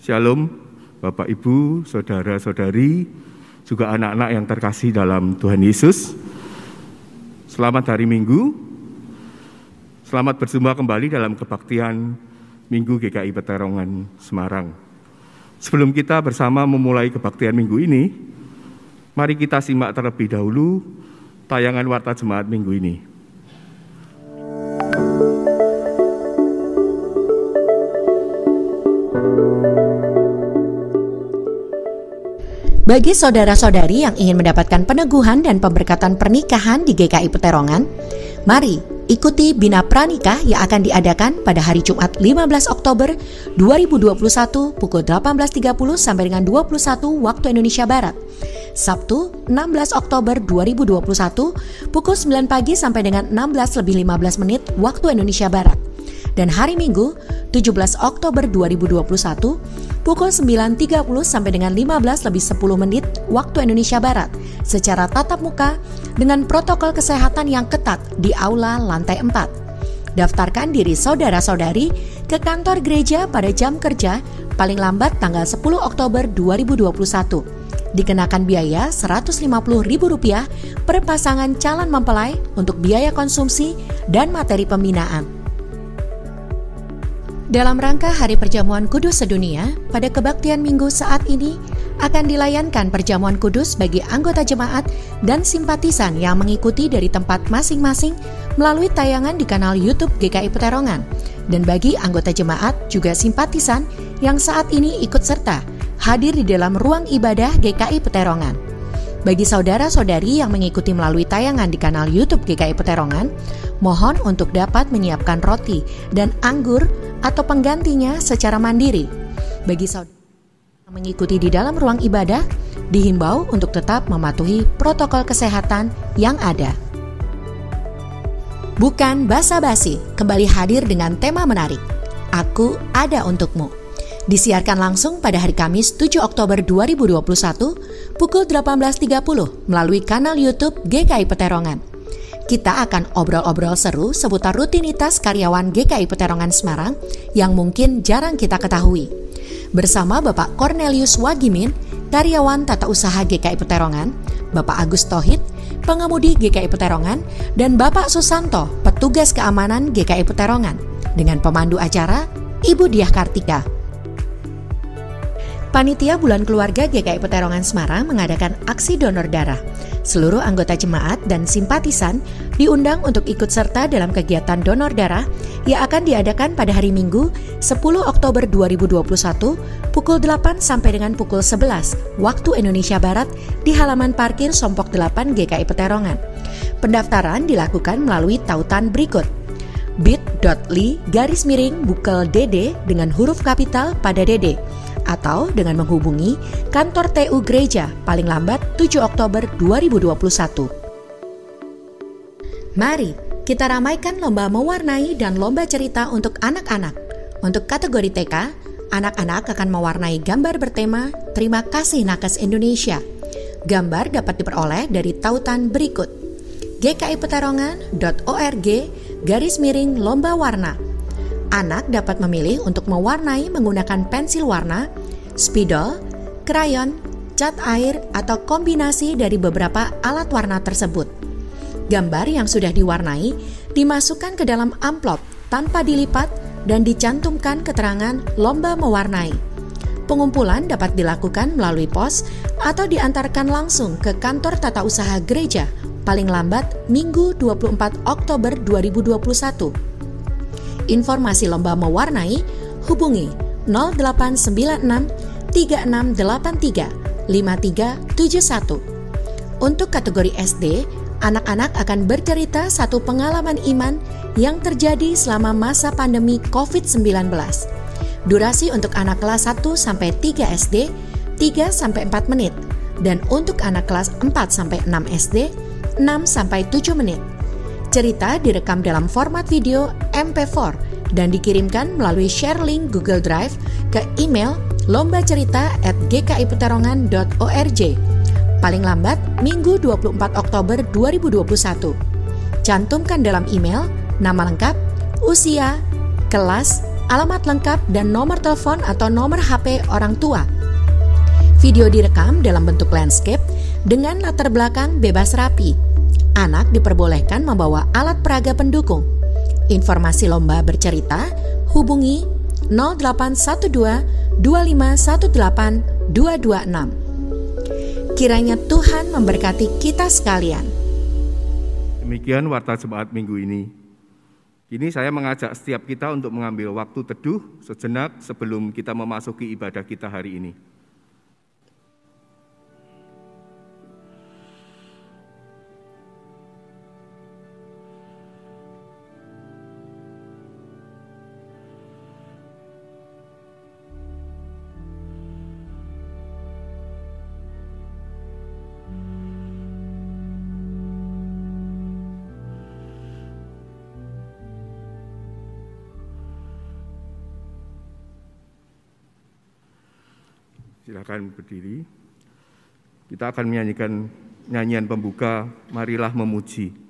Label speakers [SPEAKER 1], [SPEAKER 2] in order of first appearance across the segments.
[SPEAKER 1] Shalom, Bapak Ibu, Saudara-saudari, juga anak-anak yang terkasih dalam Tuhan Yesus. Selamat hari Minggu. Selamat berjumpa kembali dalam kebaktian Minggu GKI Peterongan Semarang. Sebelum kita bersama memulai kebaktian minggu ini, mari kita simak terlebih dahulu tayangan Warta Jemaat minggu ini.
[SPEAKER 2] Bagi saudara-saudari yang ingin mendapatkan peneguhan dan pemberkatan pernikahan di GKI Peterongan, mari ikuti Bina Pranikah yang akan diadakan pada hari Jumat 15 Oktober 2021 pukul 18.30 sampai dengan 21 waktu Indonesia Barat. Sabtu 16 Oktober 2021 pukul 9 pagi sampai dengan 16:15 waktu Indonesia Barat. Dan hari Minggu 17 Oktober 2021 pukul 9.30 sampai dengan 15:10 waktu Indonesia Barat secara tatap muka dengan protokol kesehatan yang ketat di aula lantai 4. Daftarkan diri saudara-saudari ke kantor gereja pada jam kerja paling lambat tanggal 10 Oktober 2021. Dikenakan biaya Rp150.000 per pasangan calon mempelai untuk biaya konsumsi dan materi pembinaan. Dalam rangka Hari Perjamuan Kudus Sedunia, pada kebaktian minggu saat ini akan dilayankan perjamuan kudus bagi anggota jemaat dan simpatisan yang mengikuti dari tempat masing-masing melalui tayangan di kanal YouTube GKI Peterongan. Dan bagi anggota jemaat juga simpatisan yang saat ini ikut serta hadir di dalam ruang ibadah GKI Peterongan. Bagi saudara-saudari yang mengikuti melalui tayangan di kanal YouTube GKI Peterongan, mohon untuk dapat menyiapkan roti dan anggur atau penggantinya secara mandiri. Bagi saudara yang mengikuti di dalam ruang ibadah, dihimbau untuk tetap mematuhi protokol kesehatan yang ada. Bukan basa-basi, kembali hadir dengan tema menarik, Aku Ada Untukmu. Disiarkan langsung pada hari Kamis 7 Oktober 2021 pukul 18.30 melalui kanal YouTube GKI Peterongan. Kita akan obrol-obrol seru seputar rutinitas karyawan GKI Peterongan Semarang yang mungkin jarang kita ketahui. Bersama Bapak Cornelius Wagimin, karyawan tata usaha GKI Peterongan, Bapak Agus Tohid, pengemudi GKI Peterongan, dan Bapak Susanto, petugas keamanan GKI Peterongan, dengan pemandu acara Ibu Diah Kartika. Panitia Bulan Keluarga GKI Peterongan Semarang mengadakan aksi donor darah. Seluruh anggota jemaat dan simpatisan diundang untuk ikut serta dalam kegiatan donor darah yang akan diadakan pada hari Minggu 10 Oktober 2021 pukul 8 sampai dengan pukul 11 waktu Indonesia Barat di halaman parkir Sompok 8 GKI Peterongan. Pendaftaran dilakukan melalui tautan berikut: bit.ly/bukel.dd dengan huruf kapital pada DD, atau dengan menghubungi kantor TU Gereja paling lambat 7 Oktober 2021. Mari kita ramaikan lomba mewarnai dan lomba cerita untuk anak-anak. Untuk kategori TK, anak-anak akan mewarnai gambar bertema Terima Kasih Nakes Indonesia. Gambar dapat diperoleh dari tautan berikut: gkipeterongan.org/lomba warna. Anak dapat memilih untuk mewarnai menggunakan pensil warna, spidol, krayon, cat air, atau kombinasi dari beberapa alat warna tersebut. Gambar yang sudah diwarnai dimasukkan ke dalam amplop tanpa dilipat dan dicantumkan keterangan lomba mewarnai. Pengumpulan dapat dilakukan melalui pos atau diantarkan langsung ke kantor tata usaha gereja paling lambat Minggu 24 Oktober 2021. Informasi lomba mewarnai hubungi 0896 3683 5371. Untuk kategori SD, anak-anak akan bercerita satu pengalaman iman yang terjadi selama masa pandemi COVID-19. Durasi untuk anak kelas 1 sampai 3 SD 3 sampai 4 menit dan untuk anak kelas 4 sampai 6 SD 6 sampai 7 menit. Cerita direkam dalam format video MP4 dan dikirimkan melalui share link Google Drive ke email lombacerita@gkipeterongan.org. Paling lambat Minggu 24 Oktober 2021. Cantumkan dalam email nama lengkap, usia, kelas, alamat lengkap dan nomor telepon atau nomor HP orang tua. Video direkam dalam bentuk landscape dengan latar belakang bebas rapi. Anak diperbolehkan membawa alat peraga pendukung. Informasi lomba bercerita, hubungi 0812 2518 226. Kiranya Tuhan memberkati kita sekalian.
[SPEAKER 1] Demikian warta jemaat minggu ini. Kini saya mengajak setiap kita untuk mengambil waktu teduh sejenak sebelum kita memasuki ibadah kita hari ini. Silakan berdiri. Kita akan menyanyikan nyanyian pembuka, Marilah Memuji.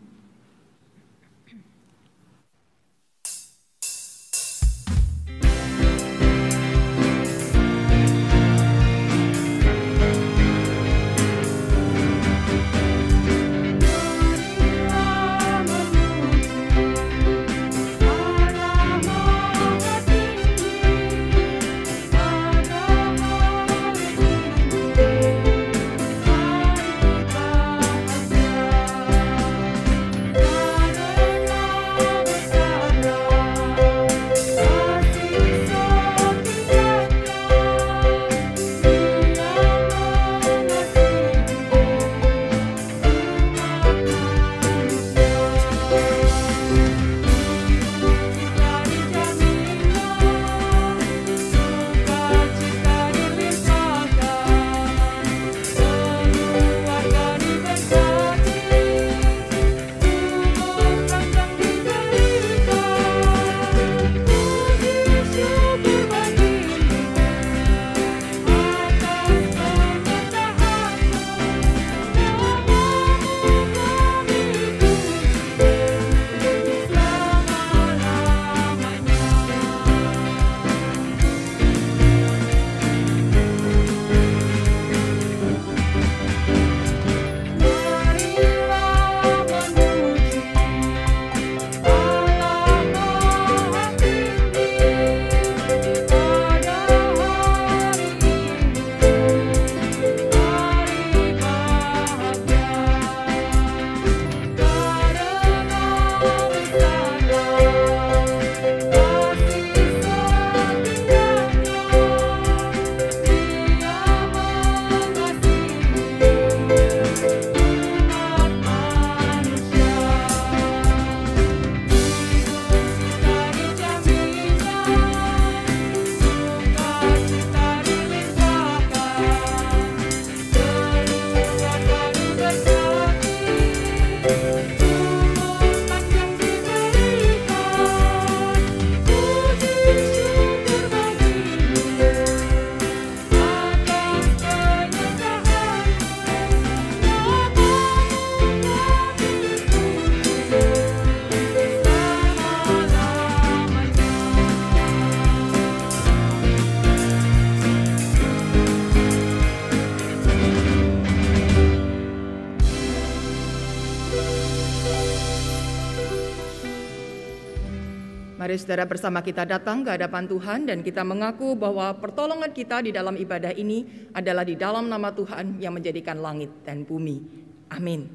[SPEAKER 3] Mari saudara bersama kita datang ke hadapan Tuhan dan kita mengaku bahwa pertolongan kita di dalam ibadah ini adalah di dalam nama Tuhan yang menjadikan langit dan bumi. Amin.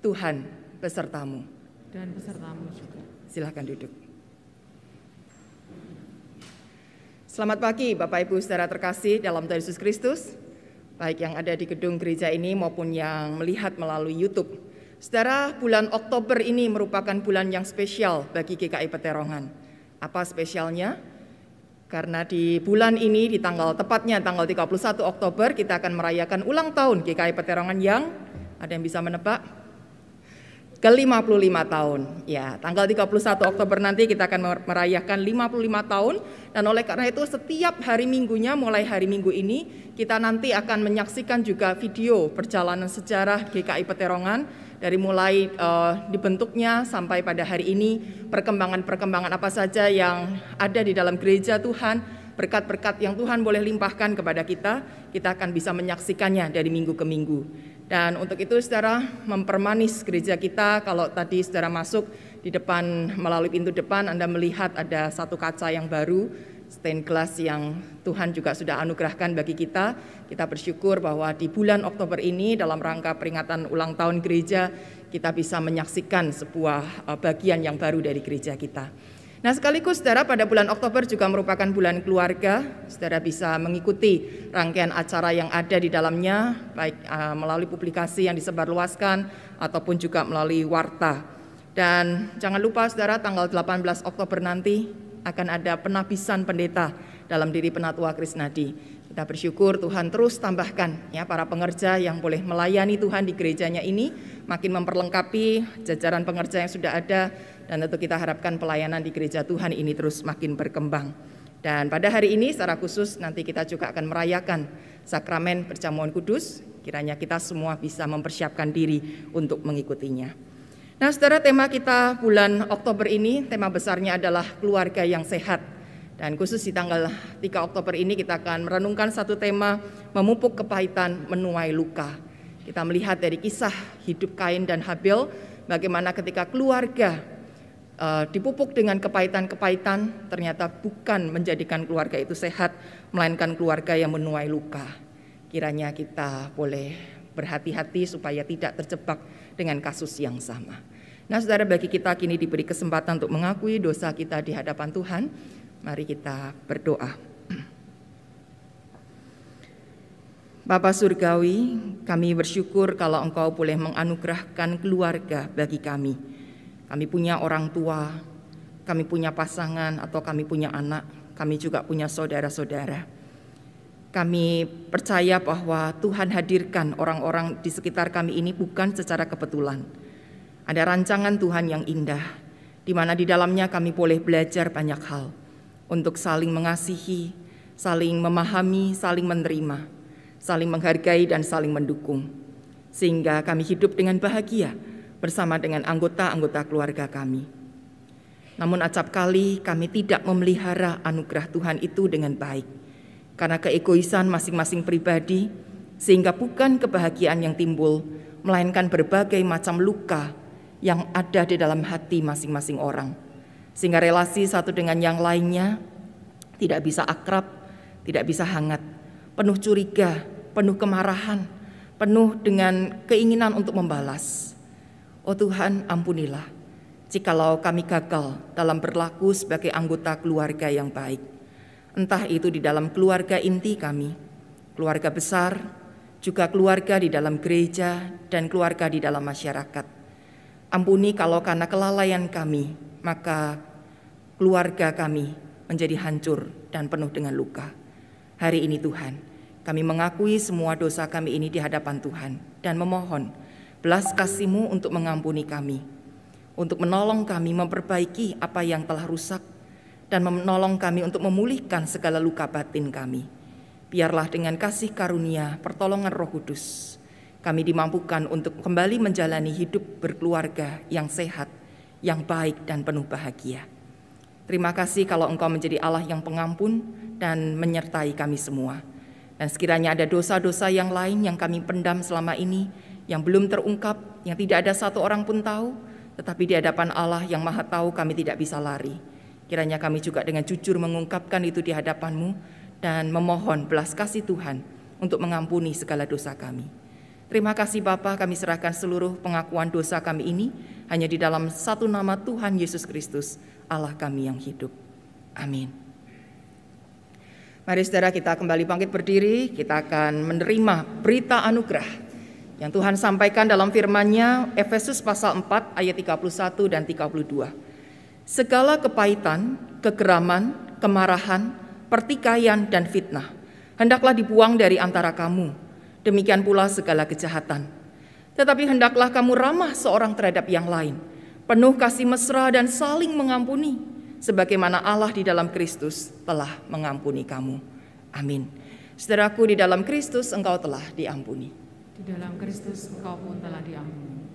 [SPEAKER 3] Tuhan besertamu.
[SPEAKER 4] Dan besertamu juga.
[SPEAKER 3] Silakan duduk. Selamat pagi Bapak Ibu saudara terkasih dalam Tuhan Yesus Kristus, baik yang ada di gedung gereja ini maupun yang melihat melalui YouTube. Saudara, bulan Oktober ini merupakan bulan yang spesial bagi GKI Peterongan. Apa spesialnya? Karena di bulan ini, tepatnya tanggal 31 Oktober, kita akan merayakan ulang tahun GKI Peterongan yang, ada yang bisa menebak? Ke-55 tahun. Ya, tanggal 31 Oktober nanti kita akan merayakan 55 tahun, dan oleh karena itu setiap hari Minggunya, mulai hari Minggu ini, kita nanti akan menyaksikan juga video perjalanan sejarah GKI Peterongan dari mulai dibentuknya sampai pada hari ini, perkembangan-perkembangan apa saja yang ada di dalam gereja Tuhan, berkat-berkat yang Tuhan boleh limpahkan kepada kita akan bisa menyaksikannya dari minggu ke minggu. Dan untuk itu saudara, mempermanis gereja kita, kalau tadi saudara masuk di depan, melalui pintu depan Anda melihat ada satu kaca yang baru, stained glass yang Tuhan juga sudah anugerahkan bagi kita. Kita bersyukur bahwa di bulan Oktober ini dalam rangka peringatan ulang tahun gereja, kita bisa menyaksikan sebuah bagian yang baru dari gereja kita. Nah, sekaligus saudara, pada bulan Oktober juga merupakan bulan keluarga. Saudara bisa mengikuti rangkaian acara yang ada di dalamnya, baik melalui publikasi yang disebarluaskan ataupun juga melalui warta. Dan jangan lupa saudara, tanggal 18 Oktober nanti akan ada penabisan pendeta dalam diri Penatua Krisnadi. Kita bersyukur Tuhan terus tambahkan ya para pengerja yang boleh melayani Tuhan di gerejanya ini, makin memperlengkapi jajaran pengerja yang sudah ada, dan tentu kita harapkan pelayanan di gereja Tuhan ini terus makin berkembang. Dan pada hari ini secara khusus nanti kita juga akan merayakan sakramen perjamuan kudus, kiranya kita semua bisa mempersiapkan diri untuk mengikutinya. Nah, saudara, tema kita bulan Oktober ini, tema besarnya adalah keluarga yang sehat. Dan khusus di tanggal 3 Oktober ini kita akan merenungkan satu tema, memupuk kepahitan menuai luka. Kita melihat dari kisah hidup Kain dan Habil, bagaimana ketika keluarga dipupuk dengan kepahitan-kepahitan, ternyata bukan menjadikan keluarga itu sehat, melainkan keluarga yang menuai luka. Kiranya kita boleh berhati-hati supaya tidak terjebak dengan kasus yang sama. Nah, saudara, bagi kita kini diberi kesempatan untuk mengakui dosa kita di hadapan Tuhan. Mari kita berdoa. Bapa Surgawi, kami bersyukur kalau Engkau boleh menganugerahkan keluarga bagi kami. Kami punya orang tua, kami punya pasangan atau kami punya anak, kami juga punya saudara-saudara. Kami percaya bahwa Tuhan hadirkan orang-orang di sekitar kami ini bukan secara kebetulan. Ada rancangan Tuhan yang indah, di mana di dalamnya kami boleh belajar banyak hal untuk saling mengasihi, saling memahami, saling menerima, saling menghargai dan saling mendukung. Sehingga kami hidup dengan bahagia bersama dengan anggota-anggota keluarga kami. Namun acap kali kami tidak memelihara anugerah Tuhan itu dengan baik, karena keegoisan masing-masing pribadi, sehingga bukan kebahagiaan yang timbul, melainkan berbagai macam luka yang ada di dalam hati masing-masing orang. Sehingga relasi satu dengan yang lainnya tidak bisa akrab, tidak bisa hangat, penuh curiga, penuh kemarahan, penuh dengan keinginan untuk membalas. Oh Tuhan, ampunilah jikalau kami gagal dalam berlaku sebagai anggota keluarga yang baik. Entah itu di dalam keluarga inti kami, keluarga besar, juga keluarga di dalam gereja dan keluarga di dalam masyarakat. Ampuni kalau karena kelalaian kami, maka keluarga kami menjadi hancur dan penuh dengan luka. Hari ini Tuhan, kami mengakui semua dosa kami ini di hadapan Tuhan dan memohon belas kasih-Mu untuk mengampuni kami, untuk menolong kami memperbaiki apa yang telah rusak, dan menolong kami untuk memulihkan segala luka batin kami. Biarlah dengan kasih karunia pertolongan Roh Kudus, kami dimampukan untuk kembali menjalani hidup berkeluarga yang sehat, yang baik dan penuh bahagia. Terima kasih kalau Engkau menjadi Allah yang pengampun dan menyertai kami semua. Dan sekiranya ada dosa-dosa yang lain yang kami pendam selama ini, yang belum terungkap, yang tidak ada satu orang pun tahu, tetapi di hadapan Allah yang Maha Tahu kami tidak bisa lari. Kiranya kami juga dengan jujur mengungkapkan itu di hadapan-Mu dan memohon belas kasih Tuhan untuk mengampuni segala dosa kami. Terima kasih Bapa, kami serahkan seluruh pengakuan dosa kami ini hanya di dalam satu nama Tuhan Yesus Kristus, Allah kami yang hidup. Amin. Mari saudara, kita kembali bangkit berdiri, kita akan menerima berita anugerah yang Tuhan sampaikan dalam firman-Nya, Efesus pasal 4 ayat 31 dan 32. Segala kepahitan, kegeraman, kemarahan, pertikaian dan fitnah hendaklah dibuang dari antara kamu. Demikian pula segala kejahatan. Tetapi hendaklah kamu ramah seorang terhadap yang lain, penuh kasih mesra dan saling mengampuni, sebagaimana Allah di dalam Kristus telah mengampuni kamu. Amin. Saudaraku, di dalam Kristus engkau telah diampuni.
[SPEAKER 4] Di dalam Kristus engkau pun telah diampuni.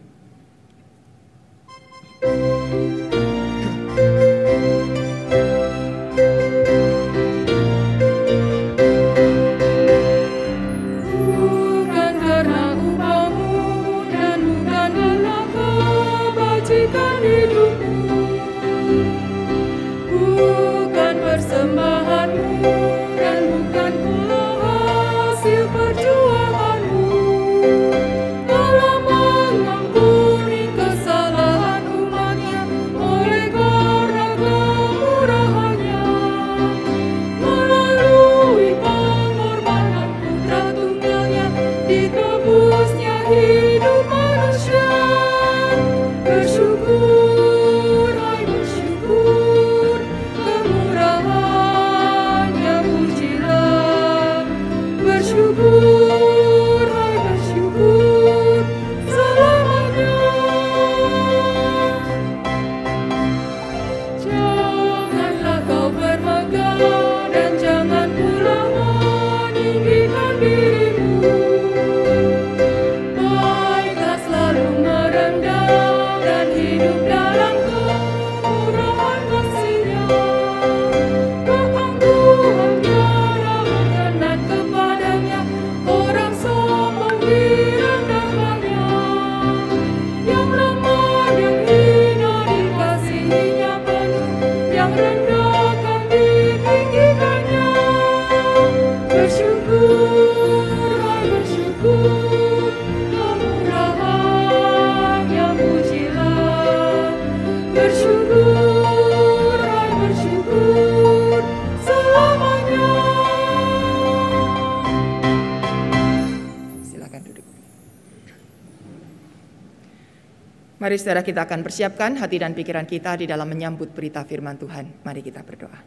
[SPEAKER 3] Mari saudara, kita akan persiapkan hati dan pikiran kita di dalam menyambut berita firman Tuhan. Mari kita berdoa.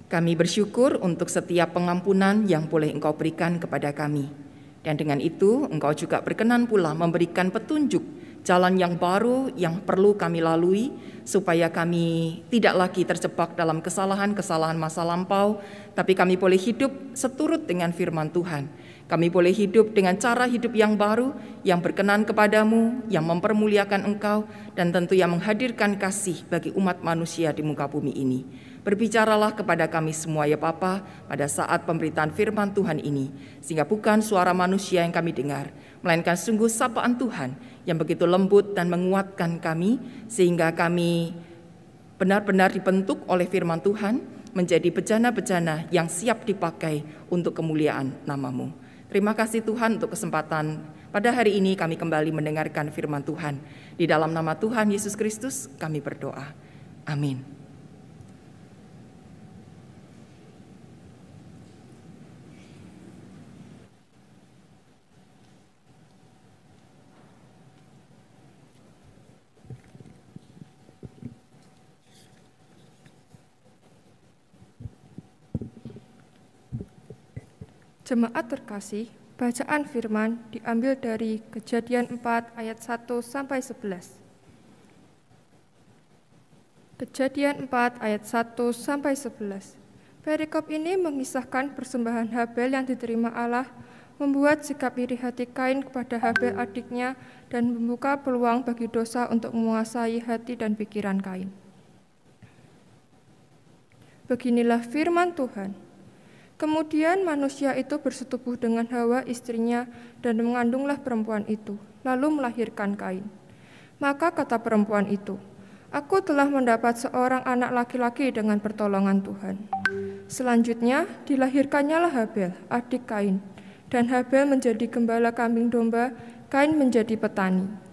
[SPEAKER 3] Kami bersyukur untuk setiap pengampunan yang boleh Engkau berikan kepada kami. Dan dengan itu Engkau juga berkenan pula memberikan petunjuk jalan yang baru yang perlu kami lalui, supaya kami tidak lagi terjebak dalam kesalahan-kesalahan masa lampau, tapi kami boleh hidup seturut dengan firman Tuhan. Kami boleh hidup dengan cara hidup yang baru, yang berkenan kepadamu, yang mempermuliakan Engkau, dan tentu yang menghadirkan kasih bagi umat manusia di muka bumi ini. Berbicaralah kepada kami semua ya Bapa pada saat pemberitaan firman Tuhan ini, sehingga bukan suara manusia yang kami dengar, melainkan sungguh sapaan Tuhan yang begitu lembut dan menguatkan kami, sehingga kami benar-benar dibentuk oleh firman Tuhan menjadi bejana-bejana yang siap dipakai untuk kemuliaan nama-Mu. Terima kasih Tuhan untuk kesempatan pada hari ini kami kembali mendengarkan firman Tuhan. Di dalam nama Tuhan Yesus Kristus kami berdoa. Amin.
[SPEAKER 5] Jemaat terkasih, bacaan firman diambil dari Kejadian 4 ayat 1 sampai 11. Kejadian 4 ayat 1 sampai 11. Perikop ini mengisahkan persembahan Habel yang diterima Allah, membuat sikap iri hati Kain kepada Habel adiknya, dan membuka peluang bagi dosa untuk menguasai hati dan pikiran Kain. Beginilah firman Tuhan. Kemudian manusia itu bersetubuh dengan Hawa istrinya dan mengandunglah perempuan itu, lalu melahirkan Kain. Maka kata perempuan itu, "Aku telah mendapat seorang anak laki-laki dengan pertolongan Tuhan." Selanjutnya dilahirkannya lah Habel, adik Kain, dan Habel menjadi gembala kambing domba, Kain menjadi petani.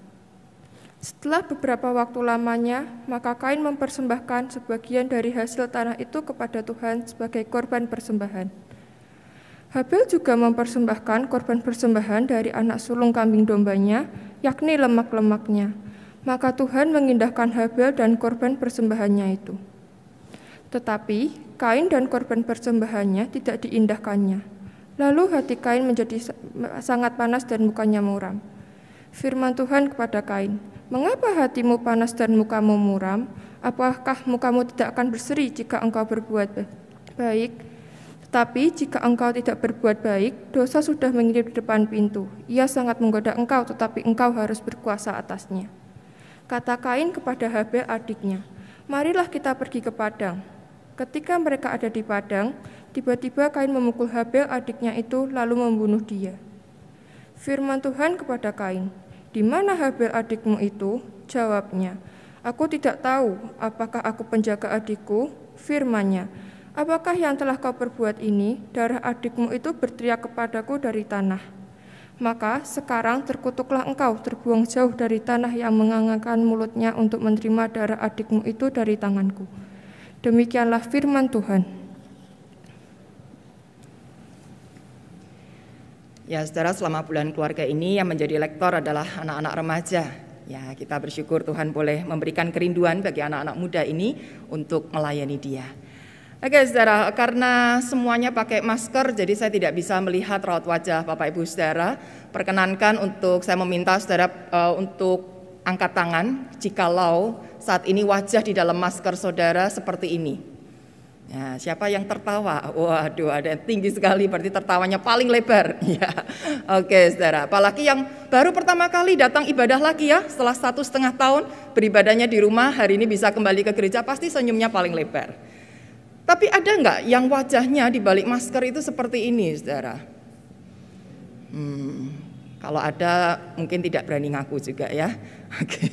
[SPEAKER 5] Setelah beberapa waktu lamanya, maka Kain mempersembahkan sebagian dari hasil tanah itu kepada Tuhan sebagai korban persembahan. Habel juga mempersembahkan korban persembahan dari anak sulung kambing dombanya, yakni lemak-lemaknya. Maka Tuhan mengindahkan Habel dan korban persembahannya itu. Tetapi Kain dan korban persembahannya tidak diindahkannya. Lalu hati Kain menjadi sangat panas dan mukanya muram. Firman Tuhan kepada Kain, "Mengapa hatimu panas dan mukamu muram? Apakah mukamu tidak akan berseri jika engkau berbuat baik?" Tetapi jika engkau tidak berbuat baik, dosa sudah mengintip di depan pintu. Ia sangat menggoda engkau, tetapi engkau harus berkuasa atasnya. Kata Kain kepada Habel adiknya, marilah kita pergi ke padang. Ketika mereka ada di padang, tiba-tiba Kain memukul Habel adiknya itu lalu membunuh dia. Firman Tuhan kepada Kain, di mana Habel adikmu itu? Jawabnya, aku tidak tahu, apakah aku penjaga adikku? Firman-Nya, apakah yang telah kau perbuat ini? Darah adikmu itu berteriak kepadaku dari tanah. Maka sekarang terkutuklah engkau, terbuang jauh dari tanah yang mengangangkan mulutnya untuk menerima darah adikmu itu dari tanganku. Demikianlah firman Tuhan.
[SPEAKER 3] Ya, saudara, selama bulan keluarga ini yang menjadi lektor adalah anak-anak remaja. Ya, kita bersyukur Tuhan boleh memberikan kerinduan bagi anak-anak muda ini untuk melayani Dia. Oke, saudara, karena semuanya pakai masker, jadi saya tidak bisa melihat raut wajah Bapak Ibu saudara. Perkenankan untuk saya meminta saudara untuk angkat tangan jikalau saat ini wajah di dalam masker saudara seperti ini. Ya, siapa yang tertawa? Waduh, ada yang tinggi sekali, berarti tertawanya paling lebar. Ya, oke, saudara. Apalagi yang baru pertama kali datang ibadah lagi ya, setelah 1,5 tahun beribadahnya di rumah, hari ini bisa kembali ke gereja, pasti senyumnya paling lebar. Tapi ada nggak yang wajahnya di balik masker itu seperti ini, saudara? Kalau ada, mungkin tidak berani ngaku juga ya. Oke.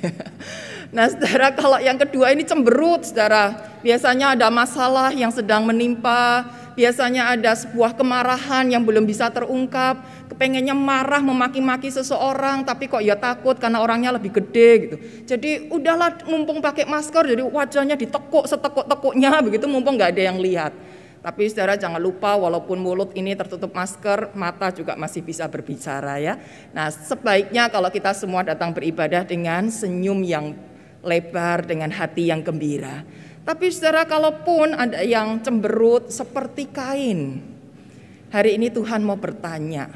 [SPEAKER 3] Nah, saudara, kalau yang kedua ini cemberut, saudara. Biasanya ada masalah yang sedang menimpa, biasanya ada sebuah kemarahan yang belum bisa terungkap, kepengennya marah memaki-maki seseorang, tapi kok ya takut karena orangnya lebih gede gitu. Jadi udahlah, mumpung pakai masker, jadi wajahnya ditekuk setekuk-tekuknya begitu, mumpung nggak ada yang lihat. Tapi saudara jangan lupa, walaupun mulut ini tertutup masker, mata juga masih bisa berbicara ya. Nah, sebaiknya kalau kita semua datang beribadah dengan senyum yang lebar, dengan hati yang gembira. Tapi saudara, kalaupun ada yang cemberut seperti Kain, hari ini Tuhan mau bertanya,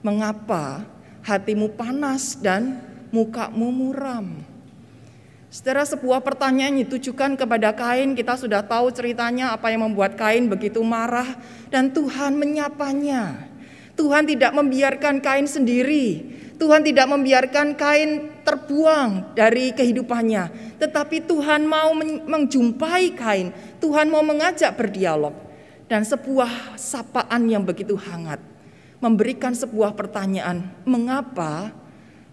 [SPEAKER 3] mengapa hatimu panas dan mukamu muram? Saudara, sebuah pertanyaan ditujukan kepada Kain. Kita sudah tahu ceritanya apa yang membuat Kain begitu marah, dan Tuhan menyapanya. Tuhan tidak membiarkan Kain sendiri. Tuhan tidak membiarkan Kain terbuang dari kehidupannya, tetapi Tuhan mau menjumpai Kain. Tuhan mau mengajak berdialog, dan sebuah sapaan yang begitu hangat memberikan sebuah pertanyaan, mengapa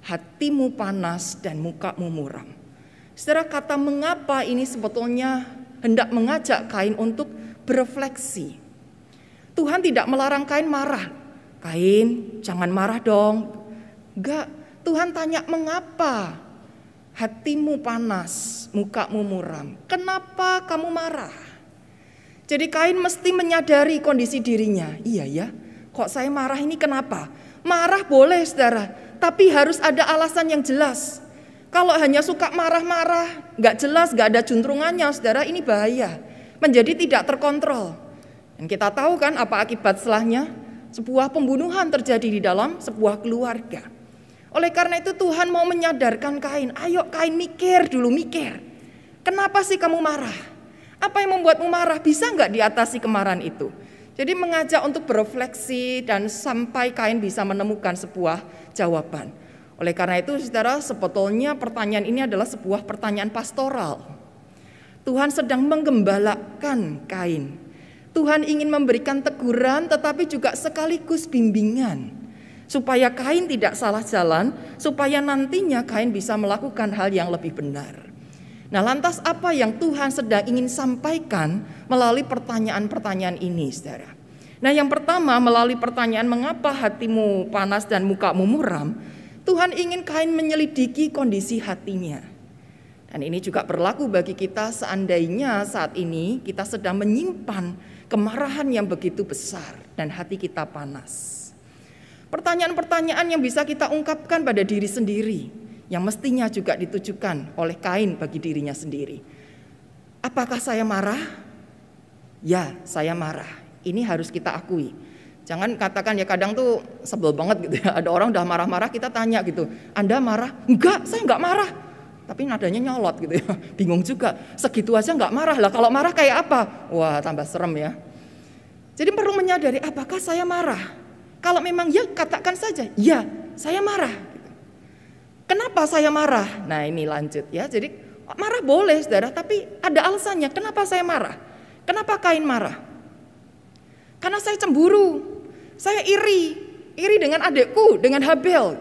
[SPEAKER 3] hatimu panas dan mukamu muram? Saudara, kata mengapa ini sebetulnya hendak mengajak Kain untuk berefleksi. Tuhan tidak melarang Kain marah. Kain, jangan marah dong. Enggak, Tuhan tanya mengapa hatimu panas, mukamu muram. Kenapa kamu marah? Jadi Kain mesti menyadari kondisi dirinya. Iya ya, kok saya marah ini kenapa? Marah boleh saudara, tapi harus ada alasan yang jelas. Kalau hanya suka marah-marah, gak jelas, gak ada juntrungannya, saudara, ini bahaya. Menjadi tidak terkontrol. Dan kita tahu kan apa akibat setelahnya? Sebuah pembunuhan terjadi di dalam sebuah keluarga. Oleh karena itu Tuhan mau menyadarkan Kain, ayo Kain mikir dulu, mikir. Kenapa sih kamu marah? Apa yang membuatmu marah? Bisa gak diatasi kemarahan itu? Jadi mengajak untuk berefleksi dan sampai Kain bisa menemukan sebuah jawaban. Oleh karena itu, saudara, sebetulnya pertanyaan ini adalah sebuah pertanyaan pastoral. Tuhan sedang menggembalakan Kain. Tuhan ingin memberikan teguran tetapi juga sekaligus bimbingan. Supaya Kain tidak salah jalan, supaya nantinya Kain bisa melakukan hal yang lebih benar. Nah, lantas apa yang Tuhan sedang ingin sampaikan melalui pertanyaan-pertanyaan ini, saudara? Nah, yang pertama, melalui pertanyaan mengapa hatimu panas dan mukamu muram, Tuhan ingin Kain menyelidiki kondisi hatinya. Dan ini juga berlaku bagi kita seandainya saat ini kita sedang menyimpan kemarahan yang begitu besar dan hati kita panas. Pertanyaan-pertanyaan yang bisa kita ungkapkan pada diri sendiri, yang mestinya juga ditujukan oleh Kain bagi dirinya sendiri. Apakah saya marah? Ya, saya marah. Ini harus kita akui. Jangan katakan ya, kadang tuh sebel banget gitu ya. Ada orang udah marah-marah, kita tanya gitu, Anda marah? Enggak, saya enggak marah. Tapi nadanya nyolot gitu ya. Bingung juga, segitu aja enggak marah lah. Kalau marah kayak apa? Wah, tambah serem ya. Jadi perlu menyadari, apakah saya marah? Kalau memang ya, katakan saja, ya saya marah. Kenapa saya marah? Nah ini lanjut ya, jadi marah boleh saudara, tapi ada alasannya. Kenapa saya marah? Kenapa Kain marah? Karena saya cemburu, saya iri dengan adikku, dengan Habel.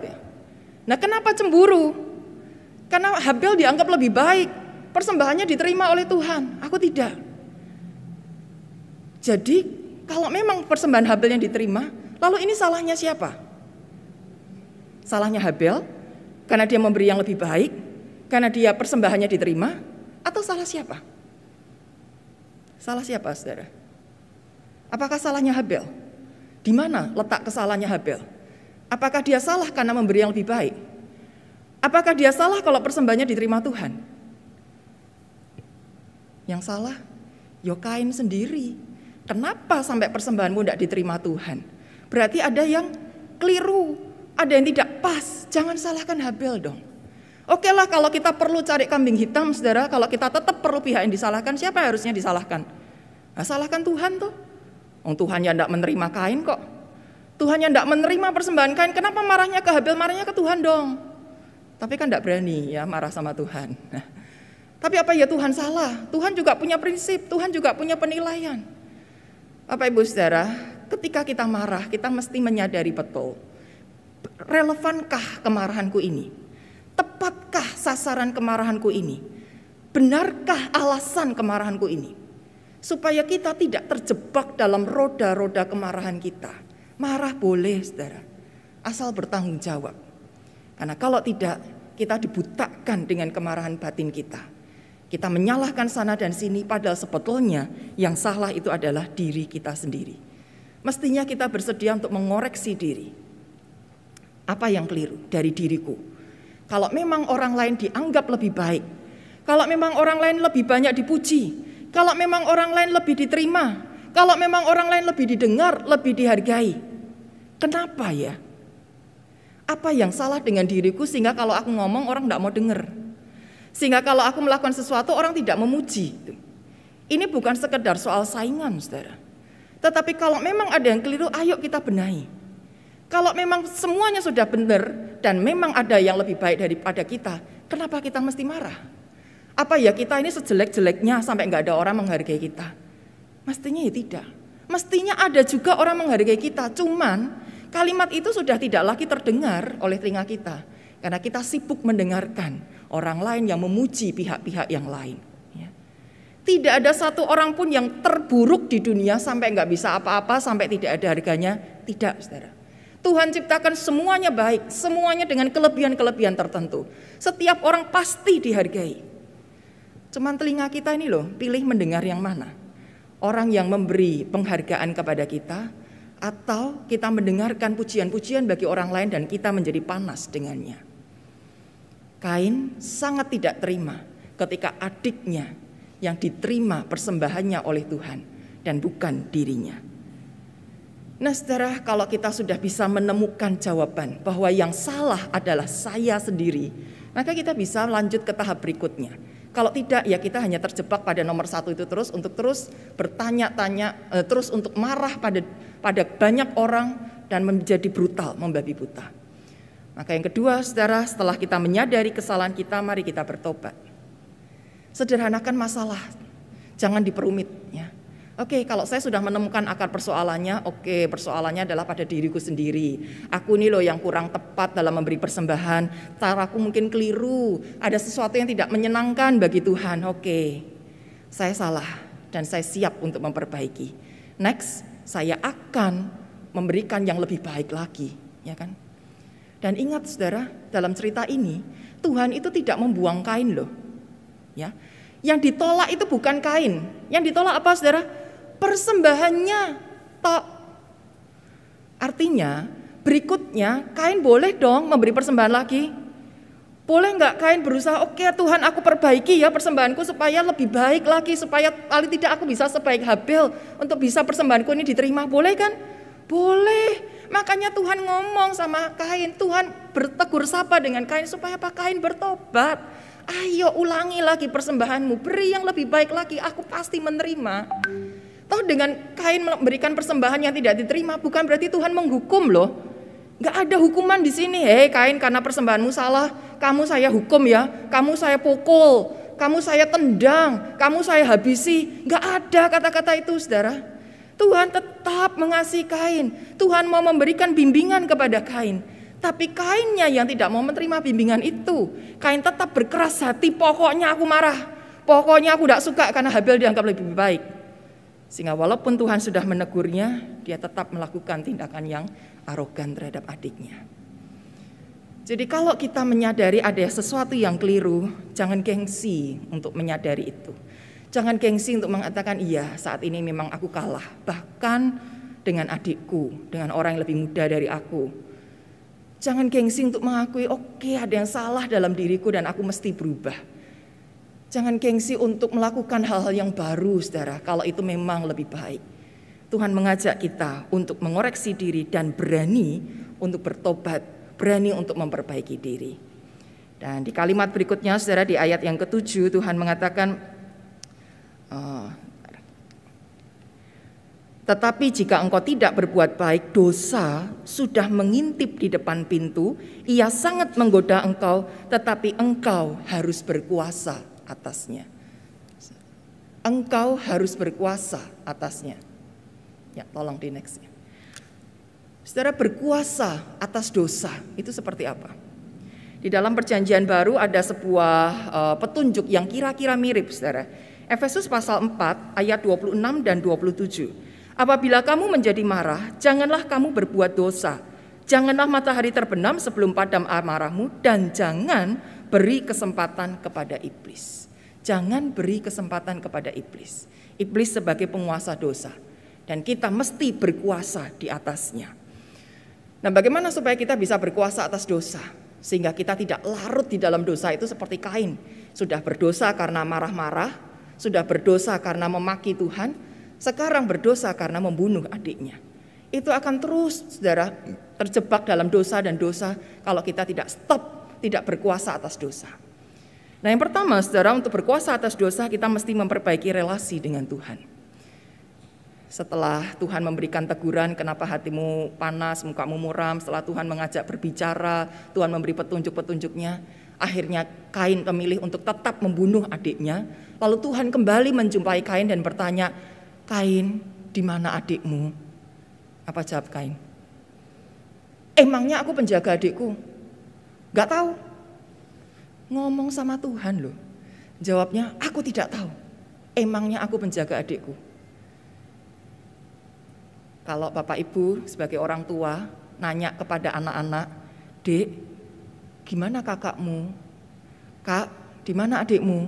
[SPEAKER 3] Nah kenapa cemburu? Karena Habel dianggap lebih baik, persembahannya diterima oleh Tuhan, aku tidak. Jadi kalau memang persembahan Habel yang diterima, lalu ini salahnya siapa? Salahnya Habel, karena dia memberi yang lebih baik, karena dia persembahannya diterima, atau salah siapa? Salah siapa saudara? Apakah salahnya Habel? Di mana letak kesalahannya Habel? Apakah dia salah karena memberi yang lebih baik? Apakah dia salah kalau persembahannya diterima Tuhan? Yang salah, Kain sendiri. Kenapa sampai persembahanmu tidak diterima Tuhan? Berarti ada yang keliru, ada yang tidak pas. Jangan salahkan Habel dong. Oke lah, kalau kita perlu cari kambing hitam, saudara, kalau kita tetap perlu pihak yang disalahkan, siapa yang harusnya disalahkan? Nah, salahkan Tuhan tuh. Tuhan yang tidak menerima Kain kok. Tuhan yang tidak menerima persembahan Kain, kenapa marahnya ke Habel? Marahnya ke Tuhan dong. Tapi kan tidak berani ya marah sama Tuhan. Nah, tapi apa ya, Tuhan salah? Tuhan juga punya prinsip, Tuhan juga punya penilaian. Bapak Ibu Saudara, ketika kita marah, kita mesti menyadari betul, relevankah kemarahanku ini? Tepatkah sasaran kemarahanku ini? Benarkah alasan kemarahanku ini? Supaya kita tidak terjebak dalam roda-roda kemarahan kita. Marah boleh saudara, asal bertanggung jawab. Karena kalau tidak, kita dibutakan dengan kemarahan batin kita. Kita menyalahkan sana dan sini, padahal sebetulnya yang salah itu adalah diri kita sendiri. Mestinya kita bersedia untuk mengoreksi diri. Apa yang keliru dari diriku? Kalau memang orang lain dianggap lebih baik, kalau memang orang lain lebih banyak dipuji, kalau memang orang lain lebih diterima, kalau memang orang lain lebih didengar, lebih dihargai, kenapa ya? Apa yang salah dengan diriku sehingga kalau aku ngomong orang tidak mau dengar? Sehingga kalau aku melakukan sesuatu orang tidak memuji. Ini bukan sekedar soal saingan saudara. Tetapi kalau memang ada yang keliru, ayo kita benahi. Kalau memang semuanya sudah benar dan memang ada yang lebih baik daripada kita, kenapa kita mesti marah? Apa ya kita ini sejelek-jeleknya sampai nggak ada orang menghargai kita? Mestinya ya tidak. Mestinya ada juga orang menghargai kita, cuman kalimat itu sudah tidak lagi terdengar oleh telinga kita. Karena kita sibuk mendengarkan orang lain yang memuji pihak-pihak yang lain. Tidak ada satu orang pun yang terburuk di dunia sampai nggak bisa apa-apa, sampai tidak ada harganya. Tidak, saudara. Tuhan ciptakan semuanya baik, semuanya dengan kelebihan-kelebihan tertentu. Setiap orang pasti dihargai. Cuman telinga kita ini loh, pilih mendengar yang mana. Orang yang memberi penghargaan kepada kita, atau kita mendengarkan pujian-pujian bagi orang lain dan kita menjadi panas dengannya. Kain sangat tidak terima ketika adiknya yang diterima persembahannya oleh Tuhan dan bukan dirinya. Nah saudara, kalau kita sudah bisa menemukan jawaban bahwa yang salah adalah saya sendiri, maka kita bisa lanjut ke tahap berikutnya. Kalau tidak, ya kita hanya terjebak pada nomor 1 itu terus untuk terus bertanya-tanya, terus untuk marah pada banyak orang dan menjadi brutal, membabi buta. Maka yang kedua, saudara, setelah kita menyadari kesalahan kita, mari kita bertobat. Sederhanakan masalah, jangan diperumit. Ya. Oke, kalau saya sudah menemukan akar persoalannya, oke, persoalannya adalah pada diriku sendiri. Aku nih loh yang kurang tepat dalam memberi persembahan, caraku mungkin keliru, ada sesuatu yang tidak menyenangkan bagi Tuhan. Oke, saya salah dan saya siap untuk memperbaiki. Next, saya akan memberikan yang lebih baik lagi, ya kan? Dan ingat saudara, dalam cerita ini Tuhan itu tidak membuang Kain loh. Ya. Yang ditolak itu bukan Kain. Yang ditolak apa saudara? Persembahannya tok. Artinya berikutnya Kain boleh dong memberi persembahan lagi. Boleh nggak Kain berusaha, oke Tuhan aku perbaiki ya persembahanku supaya lebih baik lagi, supaya paling tidak aku bisa sebaik Habel untuk bisa persembahanku ini diterima. Boleh kan? Boleh. Makanya Tuhan ngomong sama Kain, Tuhan bertegur sapa dengan Kain supaya apa? Kain bertobat. Ayo ulangi lagi persembahanmu, beri yang lebih baik lagi, aku pasti menerima. Toh dengan Kain memberikan persembahan yang tidak diterima bukan berarti Tuhan menghukum loh. Gak ada hukuman di sini. Hei Kain, karena persembahanmu salah, kamu saya hukum ya, kamu saya pukul, kamu saya tendang, kamu saya habisi. Gak ada kata-kata itu, saudara. Tuhan tetap mengasihi Kain. Tuhan mau memberikan bimbingan kepada Kain. Tapi Kainnya yang tidak mau menerima bimbingan itu. Kain tetap berkeras hati, pokoknya aku marah. Pokoknya aku tidak suka karena Habel dianggap lebih baik. Sehingga walaupun Tuhan sudah menegurnya, dia tetap melakukan tindakan yang arogan terhadap adiknya. Jadi kalau kita menyadari ada sesuatu yang keliru, jangan gengsi untuk menyadari itu. Jangan gengsi untuk mengatakan, iya saat ini memang aku kalah. Bahkan dengan adikku, dengan orang yang lebih muda dari aku. Jangan gengsi untuk mengakui, oke, ada yang salah dalam diriku dan aku mesti berubah. Jangan gengsi untuk melakukan hal-hal yang baru, saudara, kalau itu memang lebih baik. Tuhan mengajak kita untuk mengoreksi diri dan berani untuk bertobat, berani untuk memperbaiki diri. Dan di kalimat berikutnya, saudara, di ayat yang ke-7, Tuhan mengatakan, tetapi jika engkau tidak berbuat baik, dosa sudah mengintip di depan pintu, ia sangat menggoda engkau, tetapi engkau harus berkuasa atasnya. Engkau harus berkuasa atasnya. Ya, tolong di next. Saudara, berkuasa atas dosa itu seperti apa? Di dalam Perjanjian Baru ada sebuah petunjuk yang kira-kira mirip, saudara. Efesus pasal 4 ayat 26 dan 27. Apabila kamu menjadi marah, janganlah kamu berbuat dosa. Janganlah matahari terbenam sebelum padam amarahmu, dan jangan beri kesempatan kepada iblis. Jangan beri kesempatan kepada iblis. Iblis sebagai penguasa dosa. Dan kita mesti berkuasa di atasnya. Nah, bagaimana supaya kita bisa berkuasa atas dosa? Sehingga kita tidak larut di dalam dosa itu seperti Kain. Sudah berdosa karena marah-marah, sudah berdosa karena memaki Tuhan, sekarang berdosa karena membunuh adiknya. Itu akan terus, saudara, terjebak dalam dosa dan dosa kalau kita tidak stop, tidak berkuasa atas dosa. Nah, yang pertama, saudara, untuk berkuasa atas dosa kita mesti memperbaiki relasi dengan Tuhan. Setelah Tuhan memberikan teguran, kenapa hatimu panas, mukamu muram, setelah Tuhan mengajak berbicara, Tuhan memberi petunjuk-petunjuknya, akhirnya Kain memilih untuk tetap membunuh adiknya. Lalu Tuhan kembali menjumpai Kain dan bertanya, Kain, di mana adikmu? Apa jawab Kain? Emangnya aku penjaga adikku? Gak tahu. Ngomong sama Tuhan loh. Jawabnya, aku tidak tahu. Emangnya aku penjaga adikku? Kalau Bapak Ibu sebagai orang tua nanya kepada anak-anak, Dek, gimana kakakmu? Kak, di mana adikmu?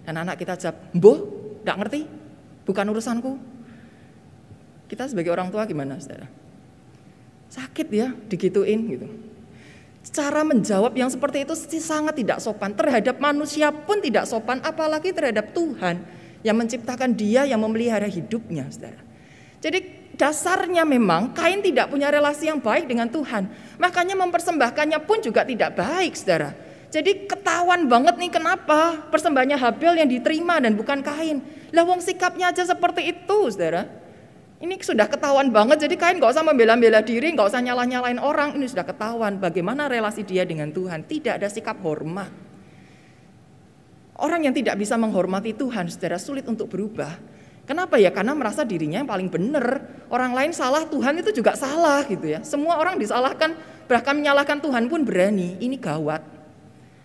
[SPEAKER 3] Dan anak kita jawab, Mboh, gak ngerti, bukan urusanku. Kita sebagai orang tua gimana, saudara? Sakit ya, digituin gitu. Cara menjawab yang seperti itu sangat tidak sopan. Terhadap manusia pun tidak sopan, apalagi terhadap Tuhan yang menciptakan dia, yang memelihara hidupnya, saudara. Jadi dasarnya memang Kain tidak punya relasi yang baik dengan Tuhan. Makanya mempersembahkannya pun juga tidak baik, saudara. Jadi ketahuan banget nih kenapa persembahannya Habel yang diterima dan bukan Kain. Lah wong sikapnya aja seperti itu, saudara. Ini sudah ketahuan banget, jadi Kain gak usah membela-bela diri, gak usah nyalah-nyalain orang. Ini sudah ketahuan bagaimana relasi dia dengan Tuhan. Tidak ada sikap hormat. Orang yang tidak bisa menghormati Tuhan, saudara, sulit untuk berubah. Kenapa ya? Karena merasa dirinya yang paling benar. Orang lain salah, Tuhan itu juga salah gitu ya. Semua orang disalahkan, bahkan menyalahkan Tuhan pun berani. Ini gawat.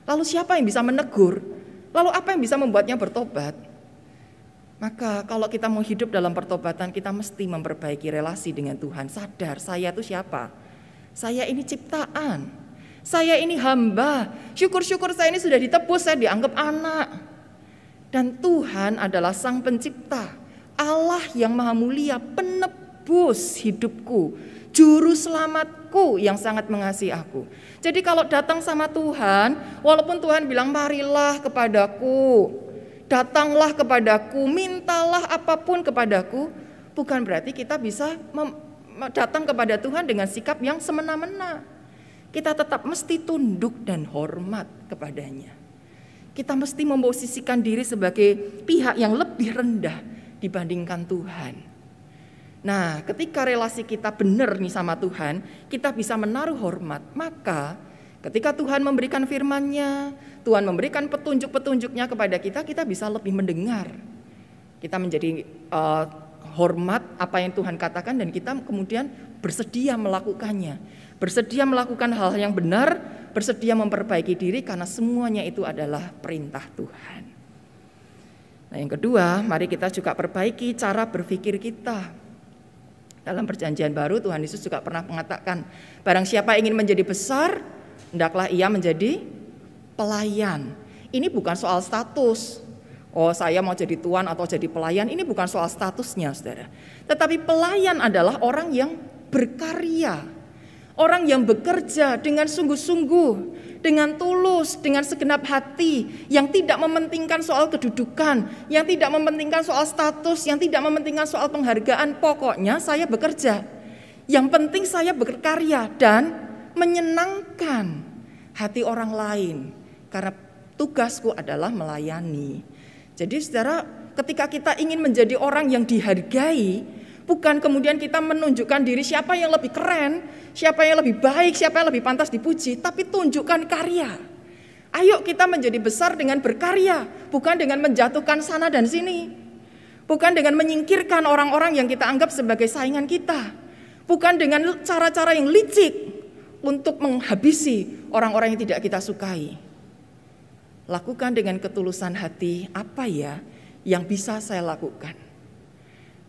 [SPEAKER 3] Lalu siapa yang bisa menegur? Lalu apa yang bisa membuatnya bertobat? Maka kalau kita mau hidup dalam pertobatan, kita mesti memperbaiki relasi dengan Tuhan. Sadar, saya itu siapa? Saya ini ciptaan. Saya ini hamba. Syukur-syukur saya ini sudah ditebus, saya dianggap anak. Dan Tuhan adalah Sang Pencipta. Allah yang maha mulia, penebus hidupku, juru selamatku yang sangat mengasihi aku. Jadi kalau datang sama Tuhan, walaupun Tuhan bilang marilah kepadaku, datanglah kepadaku, mintalah apapun kepadaku, bukan berarti kita bisa datang kepada Tuhan dengan sikap yang semena-mena. Kita tetap mesti tunduk dan hormat kepadanya. Kita mesti memposisikan diri sebagai pihak yang lebih rendah dibandingkan Tuhan. Nah, ketika relasi kita benar nih sama Tuhan, kita bisa menaruh hormat. Maka ketika Tuhan memberikan firman-Nya, Tuhan memberikan petunjuk-petunjuknya kepada kita, kita bisa lebih mendengar. Kita menjadi hormat apa yang Tuhan katakan dan kita kemudian bersedia melakukannya. Bersedia melakukan hal yang benar, bersedia memperbaiki diri karena semuanya itu adalah perintah Tuhan. Nah, yang kedua, mari kita juga perbaiki cara berpikir kita. Dalam Perjanjian Baru Tuhan Yesus juga pernah mengatakan, barang siapa ingin menjadi besar, hendaklah ia menjadi pelayan. Ini bukan soal status. Oh, saya mau jadi tuan atau jadi pelayan, ini bukan soal statusnya, saudara. Tetapi pelayan adalah orang yang berkarya, orang yang bekerja dengan sungguh-sungguh, dengan tulus, dengan segenap hati, yang tidak mementingkan soal kedudukan, yang tidak mementingkan soal status, yang tidak mementingkan soal penghargaan. Pokoknya saya bekerja. Yang penting saya berkarya dan menyenangkan hati orang lain, karena tugasku adalah melayani. Jadi saudara, ketika kita ingin menjadi orang yang dihargai, bukan kemudian kita menunjukkan diri siapa yang lebih keren, siapa yang lebih baik, siapa yang lebih pantas dipuji, tapi tunjukkan karya. Ayo kita menjadi besar dengan berkarya, bukan dengan menjatuhkan sana dan sini. Bukan dengan menyingkirkan orang-orang yang kita anggap sebagai saingan kita. Bukan dengan cara-cara yang licik untuk menghabisi orang-orang yang tidak kita sukai. Lakukan dengan ketulusan hati, apa ya yang bisa saya lakukan?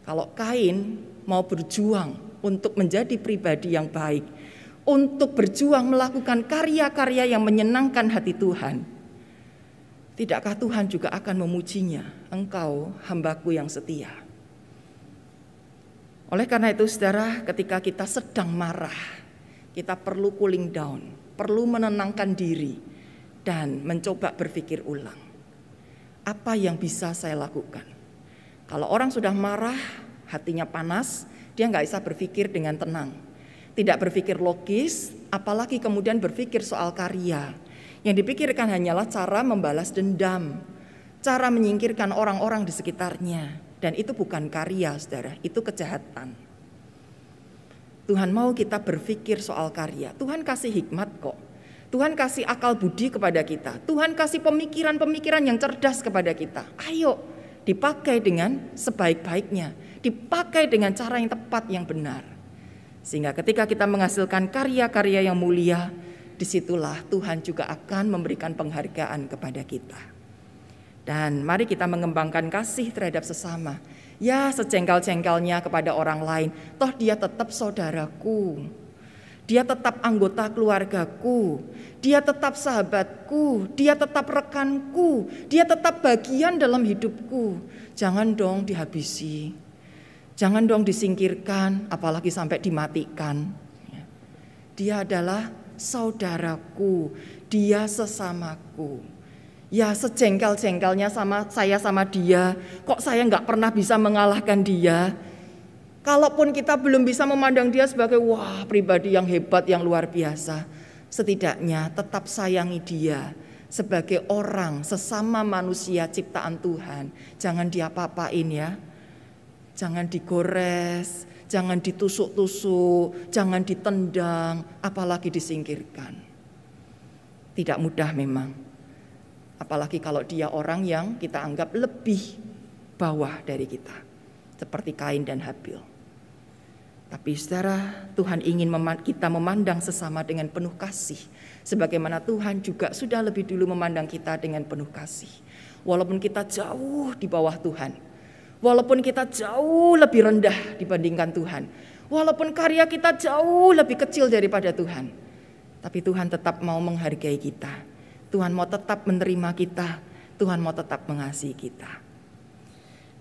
[SPEAKER 3] Kalau Kain mau berjuang untuk menjadi pribadi yang baik, untuk berjuang melakukan karya-karya yang menyenangkan hati Tuhan, tidakkah Tuhan juga akan memujinya? Engkau hambaku yang setia. Oleh karena itu saudara, ketika kita sedang marah, kita perlu cooling down, perlu menenangkan diri, dan mencoba berpikir ulang. Apa yang bisa saya lakukan? Kalau orang sudah marah, hatinya panas, dia nggak bisa berpikir dengan tenang. Tidak berpikir logis, apalagi kemudian berpikir soal karya. Yang dipikirkan hanyalah cara membalas dendam, cara menyingkirkan orang-orang di sekitarnya. Dan itu bukan karya, saudara, itu kejahatan. Tuhan mau kita berpikir soal karya. Tuhan kasih hikmat kok. Tuhan kasih akal budi kepada kita. Tuhan kasih pemikiran-pemikiran yang cerdas kepada kita. Ayo dipakai dengan sebaik-baiknya. Dipakai dengan cara yang tepat, yang benar. Sehingga ketika kita menghasilkan karya-karya yang mulia, disitulah Tuhan juga akan memberikan penghargaan kepada kita. Dan mari kita mengembangkan kasih terhadap sesama. Ya, sejengkal-jengkalnya kepada orang lain. Toh dia tetap saudaraku. Dia tetap anggota keluargaku, dia tetap sahabatku, dia tetap rekanku, dia tetap bagian dalam hidupku. Jangan dong dihabisi, jangan dong disingkirkan, apalagi sampai dimatikan. Dia adalah saudaraku, dia sesamaku. Ya, sejengkal-jengkalnya sama dia, kok saya nggak pernah bisa mengalahkan dia. Kalaupun kita belum bisa memandang dia sebagai wah pribadi yang hebat, yang luar biasa, setidaknya tetap sayangi dia sebagai orang sesama manusia ciptaan Tuhan. Jangan diapa-apain ya, jangan digores, jangan ditusuk-tusuk, jangan ditendang, apalagi disingkirkan. Tidak mudah memang, apalagi kalau dia orang yang kita anggap lebih bawah dari kita, seperti Kain dan Habil. Tapi saudara, Tuhan ingin kita memandang sesama dengan penuh kasih. Sebagaimana Tuhan juga sudah lebih dulu memandang kita dengan penuh kasih. Walaupun kita jauh di bawah Tuhan. Walaupun kita jauh lebih rendah dibandingkan Tuhan. Walaupun karya kita jauh lebih kecil daripada Tuhan. Tapi Tuhan tetap mau menghargai kita. Tuhan mau tetap menerima kita. Tuhan mau tetap mengasihi kita.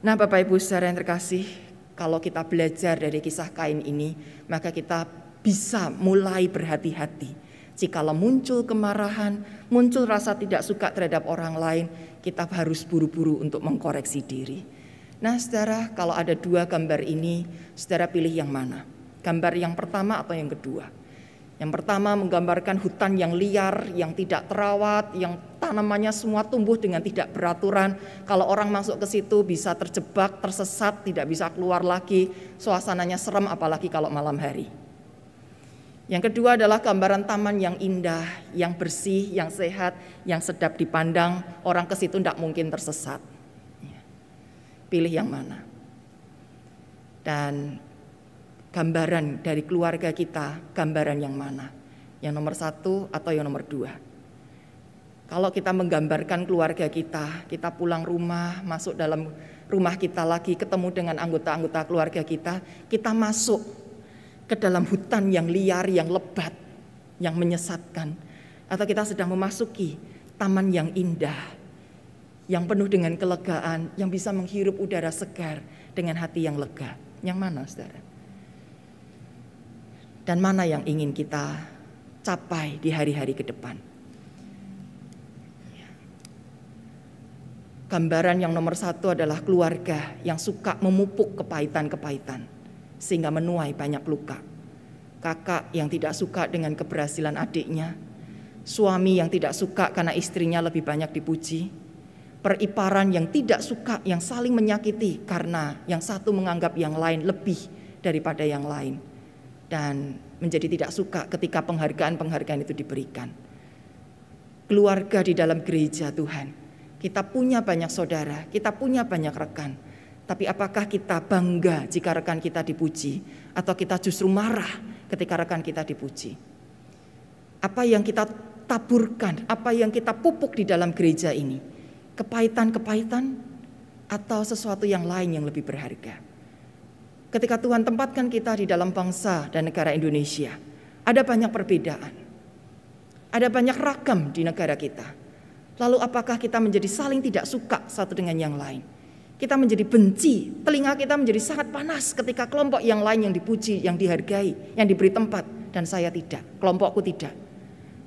[SPEAKER 3] Nah Bapak Ibu saudara yang terkasih, kalau kita belajar dari kisah Kain ini, maka kita bisa mulai berhati-hati. Jikalau muncul kemarahan, muncul rasa tidak suka terhadap orang lain, kita harus buru-buru untuk mengkoreksi diri. Nah saudara, kalau ada dua gambar ini, saudara pilih yang mana? Gambar yang pertama atau yang kedua? Yang pertama menggambarkan hutan yang liar, yang tidak terawat, yang tanamannya semua tumbuh dengan tidak beraturan. Kalau orang masuk ke situ bisa terjebak, tersesat, tidak bisa keluar lagi. Suasananya serem apalagi kalau malam hari. Yang kedua adalah gambaran taman yang indah, yang bersih, yang sehat, yang sedap dipandang. Orang ke situ tidak mungkin tersesat. Pilih yang mana? Dan gambaran dari keluarga kita, gambaran yang mana? Yang nomor 1 atau yang nomor 2? Kalau kita menggambarkan keluarga kita pulang rumah, masuk dalam rumah kita lagi, ketemu dengan anggota-anggota keluarga kita masuk ke dalam hutan yang liar, yang lebat, yang menyesatkan. Atau kita sedang memasuki taman yang indah, yang penuh dengan kelegaan, yang bisa menghirup udara segar dengan hati yang lega. Yang mana, saudara? Dan mana yang ingin kita capai di hari-hari ke depan? Gambaran yang nomor 1 adalah keluarga yang suka memupuk kepahitan-kepahitan sehingga menuai banyak luka. Kakak yang tidak suka dengan keberhasilan adiknya, suami yang tidak suka karena istrinya lebih banyak dipuji, periparan yang tidak suka, yang saling menyakiti karena yang satu menganggap yang lain lebih daripada yang lain, dan menjadi tidak suka ketika penghargaan-penghargaan itu diberikan. Keluarga di dalam gereja Tuhan, kita punya banyak saudara, kita punya banyak rekan. Tapi apakah kita bangga jika rekan kita dipuji? Atau kita justru marah ketika rekan kita dipuji? Apa yang kita taburkan, apa yang kita pupuk di dalam gereja ini? Kepahitan-kepahitan atau sesuatu yang lain yang lebih berharga? Ketika Tuhan tempatkan kita di dalam bangsa dan negara Indonesia, ada banyak perbedaan. Ada banyak ragam di negara kita. Lalu apakah kita menjadi saling tidak suka satu dengan yang lain? Kita menjadi benci, telinga kita menjadi sangat panas ketika kelompok yang lain yang dipuji, yang dihargai, yang diberi tempat, dan saya tidak, kelompokku tidak.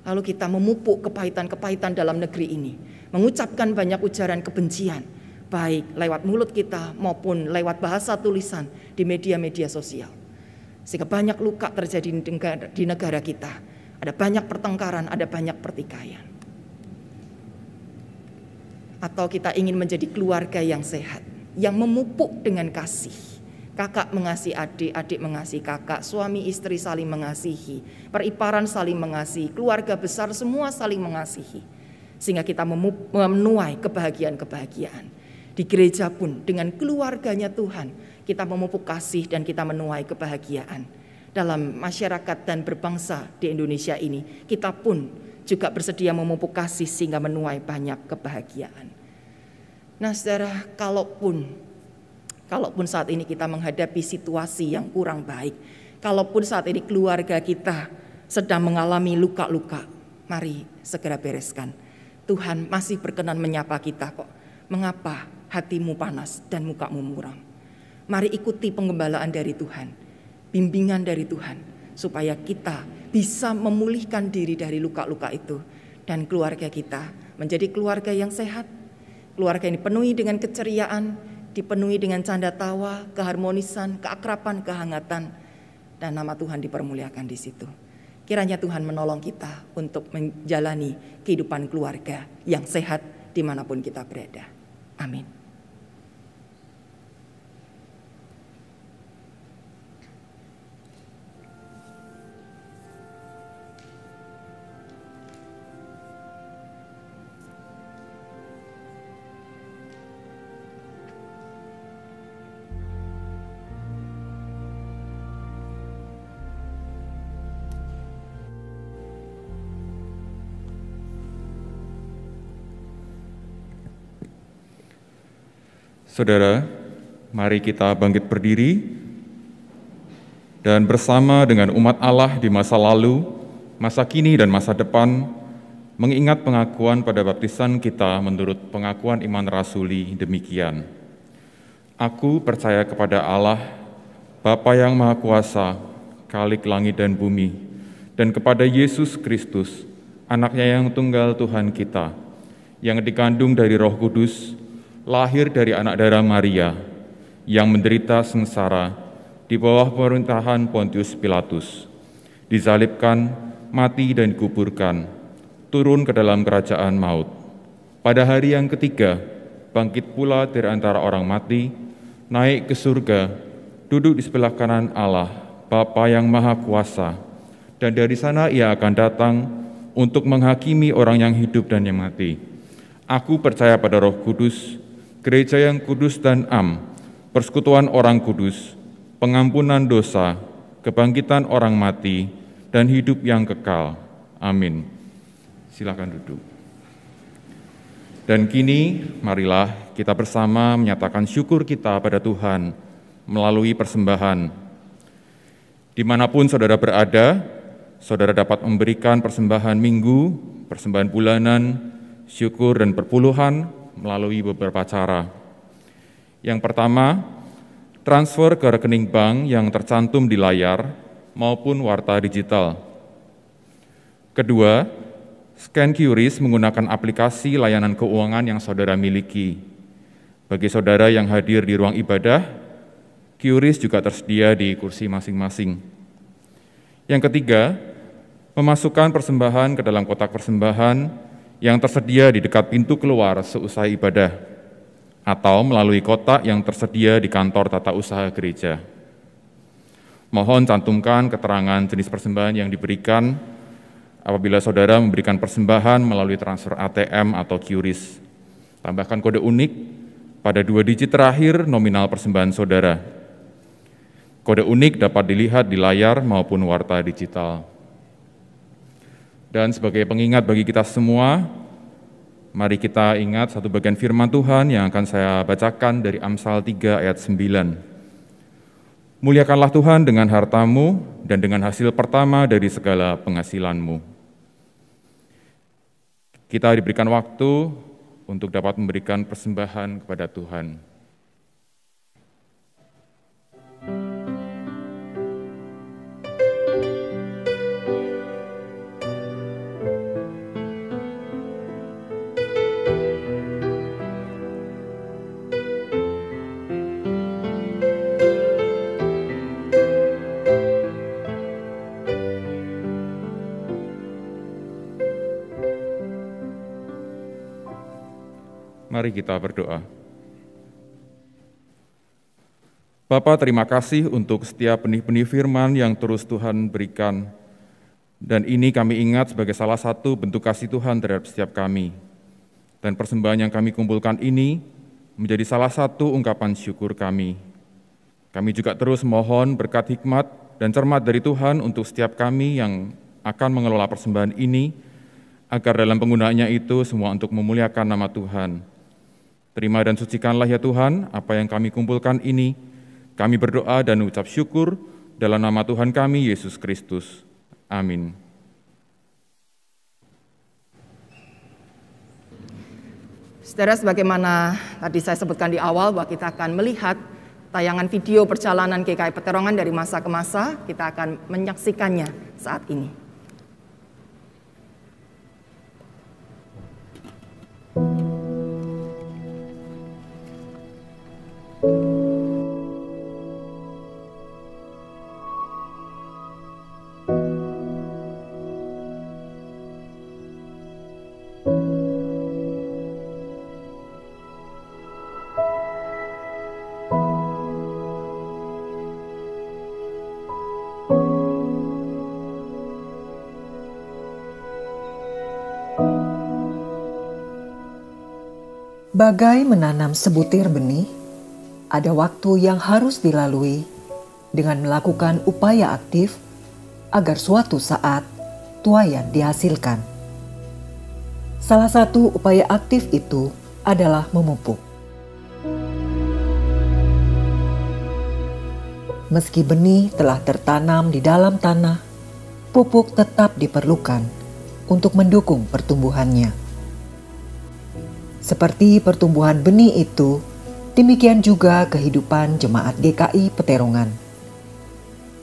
[SPEAKER 3] Lalu kita memupuk kepahitan-kepahitan dalam negeri ini, mengucapkan banyak ujaran kebencian, baik lewat mulut kita maupun lewat bahasa tulisan di media-media sosial. Sehingga banyak luka terjadi di negara kita, ada banyak pertengkaran, ada banyak pertikaian. Atau kita ingin menjadi keluarga yang sehat, yang memupuk dengan kasih. Kakak mengasihi adik, adik mengasihi kakak, suami istri saling mengasihi, periparan saling mengasihi, keluarga besar semua saling mengasihi. Sehingga kita menuai kebahagiaan-kebahagiaan. Di gereja pun dengan keluarganya Tuhan, kita memupuk kasih dan kita menuai kebahagiaan. Dalam masyarakat dan berbangsa di Indonesia ini, kita pun juga bersedia memupuk kasih sehingga menuai banyak kebahagiaan. Nah, saudara, kalaupun saat ini kita menghadapi situasi yang kurang baik, kalaupun saat ini keluarga kita sedang mengalami luka-luka, mari segera bereskan. Tuhan masih berkenan menyapa kita kok. Mengapa hatimu panas dan mukamu muram? Mari ikuti penggembalaan dari Tuhan, bimbingan dari Tuhan, supaya kita bisa memulihkan diri dari luka-luka itu dan keluarga kita menjadi keluarga yang sehat, keluarga yang dipenuhi dengan keceriaan, dipenuhi dengan canda tawa, keharmonisan, keakraban, kehangatan, dan nama Tuhan dipermuliakan di situ. Kiranya Tuhan menolong kita untuk menjalani kehidupan keluarga yang sehat dimanapun kita berada. Amin.
[SPEAKER 6] Saudara, mari kita bangkit berdiri dan bersama dengan umat Allah di masa lalu, masa kini dan masa depan, mengingat pengakuan pada baptisan kita menurut pengakuan iman rasuli demikian. Aku percaya kepada Allah, Bapa yang Maha Kuasa, Khalik langit dan bumi, dan kepada Yesus Kristus, Anaknya yang tunggal Tuhan kita, yang dikandung dari Roh Kudus, lahir dari anak darah Maria, yang menderita sengsara di bawah pemerintahan Pontius Pilatus, disalibkan, mati dan dikuburkan, turun ke dalam kerajaan maut, Pada hari yang ketiga, bangkit pula dari antara orang mati, naik ke surga, duduk di sebelah kanan Allah, Bapa yang Maha Kuasa, dan dari sana ia akan datang untuk menghakimi orang yang hidup dan yang mati. Aku percaya pada Roh Kudus, gereja yang kudus dan am, persekutuan orang kudus, pengampunan dosa, kebangkitan orang mati, dan hidup yang kekal. Amin. Silakan duduk. Dan kini, marilah kita bersama menyatakan syukur kita pada Tuhan melalui persembahan. Dimanapun saudara berada, saudara dapat memberikan persembahan minggu, persembahan bulanan, syukur dan perpuluhan melalui beberapa cara. Yang pertama, transfer ke rekening bank yang tercantum di layar maupun warta digital. Kedua, scan QRIS menggunakan aplikasi layanan keuangan yang saudara miliki. Bagi saudara yang hadir di ruang ibadah, QRIS juga tersedia di kursi masing-masing. Yang ketiga, memasukkan persembahan ke dalam kotak persembahan yang tersedia di dekat pintu keluar seusai ibadah, atau melalui kotak yang tersedia di kantor tata usaha gereja. Mohon cantumkan keterangan jenis persembahan yang diberikan apabila saudara memberikan persembahan melalui transfer ATM atau QRIS. Tambahkan kode unik pada 2 digit terakhir nominal persembahan saudara. Kode unik dapat dilihat di layar maupun warta digital. Dan sebagai pengingat bagi kita semua, mari kita ingat satu bagian firman Tuhan yang akan saya bacakan dari Amsal 3 ayat 9. Muliakanlah Tuhan dengan hartamu dan dengan hasil pertama dari segala penghasilanmu. Kita diberikan waktu untuk dapat memberikan persembahan kepada Tuhan. Mari kita berdoa. Bapa, terima kasih untuk setiap benih-benih firman yang terus Tuhan berikan. Dan ini kami ingat sebagai salah satu bentuk kasih Tuhan terhadap setiap kami. Dan persembahan yang kami kumpulkan ini menjadi salah satu ungkapan syukur kami. Kami juga terus mohon berkat hikmat dan cermat dari Tuhan untuk setiap kami yang akan mengelola persembahan ini, agar dalam penggunaannya itu semua untuk memuliakan nama Tuhan. Terima dan sucikanlah ya Tuhan apa yang kami kumpulkan ini. Kami berdoa dan ucap syukur dalam nama Tuhan kami, Yesus Kristus. Amin.
[SPEAKER 3] Saudara, sebagaimana tadi saya sebutkan di awal bahwa kita akan melihat tayangan video perjalanan GKI Peterongan dari masa ke masa, kita akan menyaksikannya saat ini.
[SPEAKER 7] Bagai menanam sebutir benih, ada waktu yang harus dilalui dengan melakukan upaya aktif agar suatu saat tuaian dihasilkan. Salah satu upaya aktif itu adalah memupuk. Meski benih telah tertanam di dalam tanah, pupuk tetap diperlukan untuk mendukung pertumbuhannya. Seperti pertumbuhan benih itu, demikian juga kehidupan jemaat GKI Peterongan.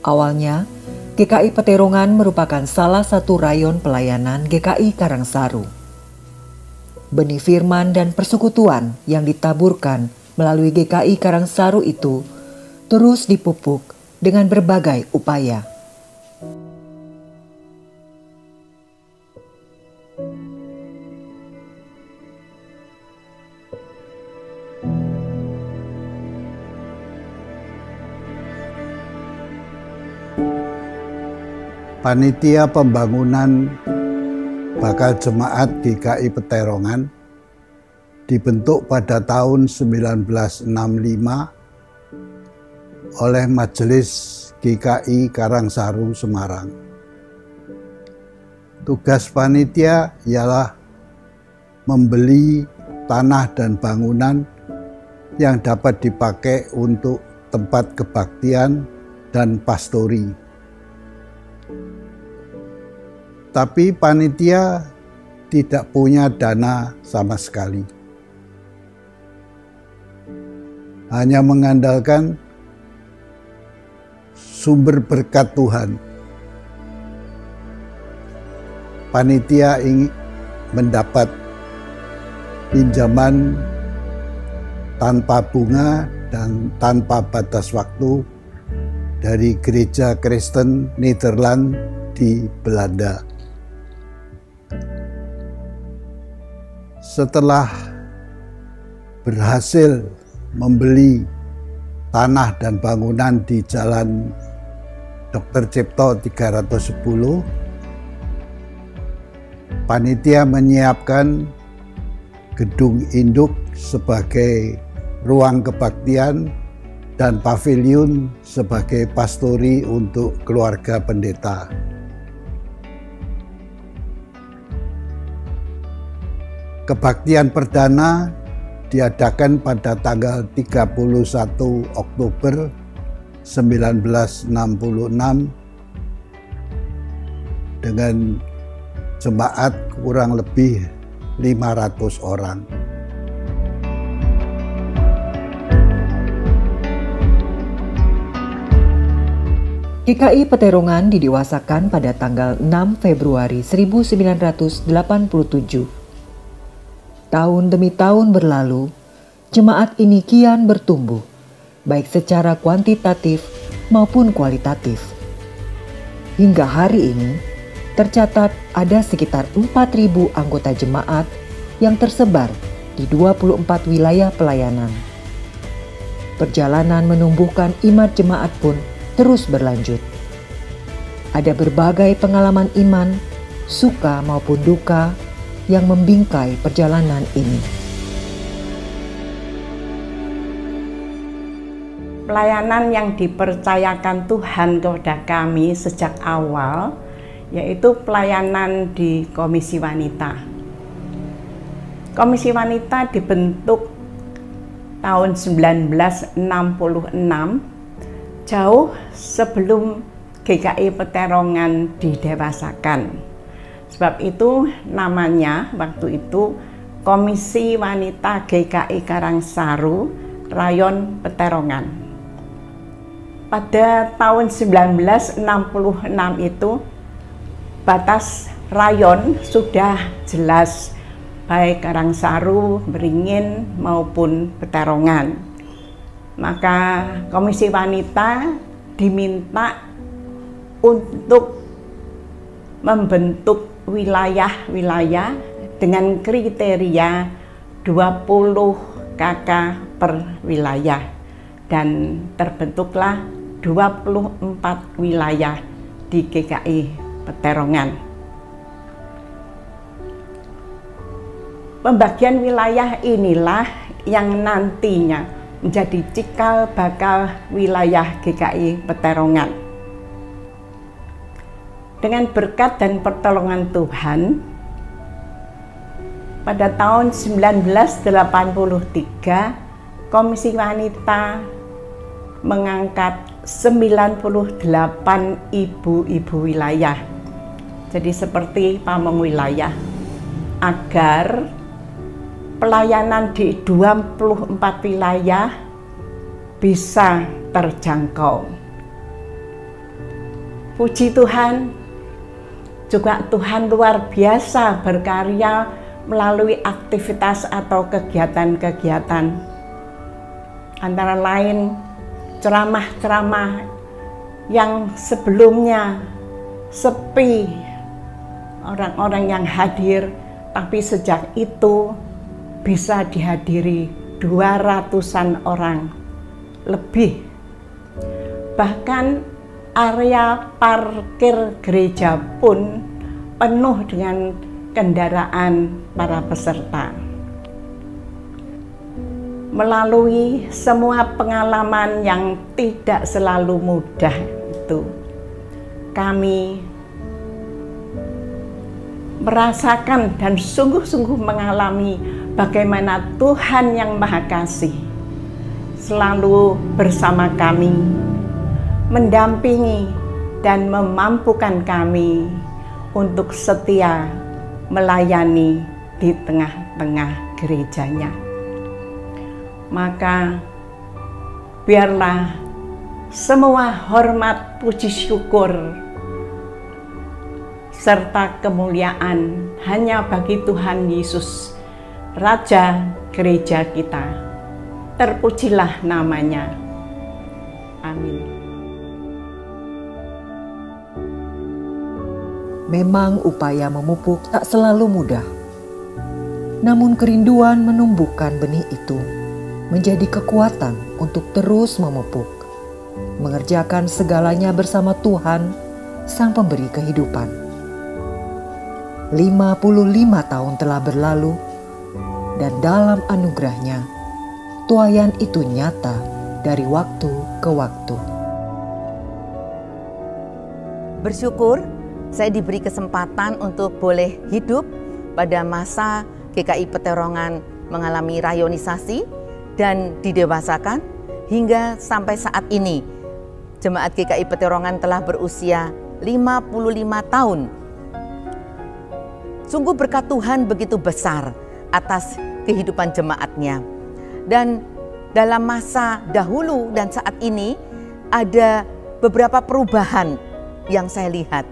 [SPEAKER 7] Awalnya, GKI Peterongan merupakan salah satu rayon pelayanan GKI Karangsaru. Benih firman dan persekutuan yang ditaburkan melalui GKI Karangsaru itu terus dipupuk dengan berbagai upaya.
[SPEAKER 8] Panitia Pembangunan Bakal Jemaat GKI Peterongan dibentuk pada tahun 1965 oleh Majelis GKI Karangsaru Semarang. Tugas panitia ialah membeli tanah dan bangunan yang dapat dipakai untuk tempat kebaktian dan pastori. Tapi panitia tidak punya dana sama sekali. Hanya mengandalkan sumber berkat Tuhan. Panitia ingin mendapat pinjaman tanpa bunga dan tanpa batas waktu dari Gereja Kristen Nederland di Belanda. Setelah berhasil membeli tanah dan bangunan di Jalan Dr. Cipto 310, panitia menyiapkan gedung induk sebagai ruang kebaktian dan pavilion sebagai pastori untuk keluarga pendeta. Kebaktian perdana diadakan pada tanggal 31 Oktober 1966 dengan jemaat kurang lebih 500 orang.
[SPEAKER 7] GKI Peterongan didewasakan pada tanggal 6 Februari 1987. Tahun demi tahun berlalu, jemaat ini kian bertumbuh, baik secara kuantitatif maupun kualitatif. Hingga hari ini, tercatat ada sekitar 4.000 anggota jemaat yang tersebar di 24 wilayah pelayanan. Perjalanan menumbuhkan iman jemaat pun terus berlanjut. Ada berbagai pengalaman iman, suka maupun duka, yang membingkai perjalanan ini.
[SPEAKER 9] Pelayanan yang dipercayakan Tuhan kepada kami sejak awal, yaitu pelayanan di Komisi Wanita. Komisi Wanita dibentuk tahun 1966, jauh sebelum GKI Peterongan didewasakan. Sebab itu namanya waktu itu Komisi Wanita GKI Karangsaru Rayon Peterongan. Pada tahun 1966 itu batas rayon sudah jelas, baik Karangsaru, Beringin maupun Peterongan. Maka Komisi Wanita diminta untuk membentuk wilayah-wilayah dengan kriteria 20 KK per wilayah, dan terbentuklah 24 wilayah di GKI Peterongan. Pembagian wilayah inilah yang nantinya menjadi cikal bakal wilayah GKI Peterongan. Dengan berkat dan pertolongan Tuhan, pada tahun 1983, Komisi Wanita mengangkat 98 ibu-ibu wilayah, jadi seperti pamong wilayah, agar pelayanan di 24 wilayah bisa terjangkau. Puji Tuhan, juga Tuhan luar biasa berkarya melalui aktivitas atau kegiatan-kegiatan. Antara lain ceramah-ceramah yang sebelumnya sepi orang-orang yang hadir, tapi sejak itu bisa dihadiri 200-an orang lebih. Bahkan area parkir gereja pun penuh dengan kendaraan para peserta. Melalui semua pengalaman yang tidak selalu mudah itu, kami merasakan dan sungguh-sungguh mengalami bagaimana Tuhan yang Maha Kasih selalu bersama kami, mendampingi dan memampukan kami untuk setia melayani di tengah-tengah gerejanya. Maka biarlah semua hormat, puji syukur, serta kemuliaan hanya bagi Tuhan Yesus, Raja gereja kita. Terpujilah namanya. Amin.
[SPEAKER 7] Memang upaya memupuk tak selalu mudah. Namun kerinduan menumbuhkan benih itu menjadi kekuatan untuk terus memupuk, mengerjakan segalanya bersama Tuhan, Sang Pemberi kehidupan. 55 tahun telah berlalu, dan dalam anugerahnya, tuaian itu nyata dari waktu ke waktu.
[SPEAKER 10] Bersyukur saya diberi kesempatan untuk boleh hidup pada masa GKI Peterongan mengalami rayonisasi dan didewasakan hingga sampai saat ini. Jemaat GKI Peterongan telah berusia 55 tahun. Sungguh berkat Tuhan begitu besar atas kehidupan jemaatnya. Dan dalam masa dahulu dan saat ini ada beberapa perubahan yang saya lihat.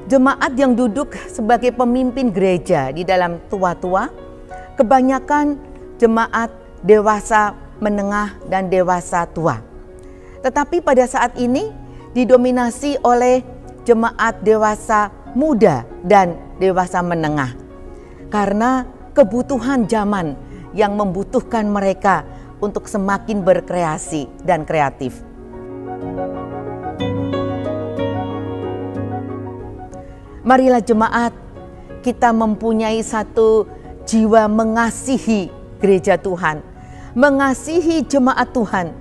[SPEAKER 10] Jemaat yang duduk sebagai pemimpin gereja di dalam tua-tua, kebanyakan jemaat dewasa menengah dan dewasa tua. Tetapi pada saat ini didominasi oleh jemaat dewasa muda dan dewasa menengah. Karena kebutuhan zaman yang membutuhkan mereka untuk semakin berkreasi dan kreatif. Marilah jemaat, kita mempunyai satu jiwa mengasihi gereja Tuhan, mengasihi jemaat Tuhan,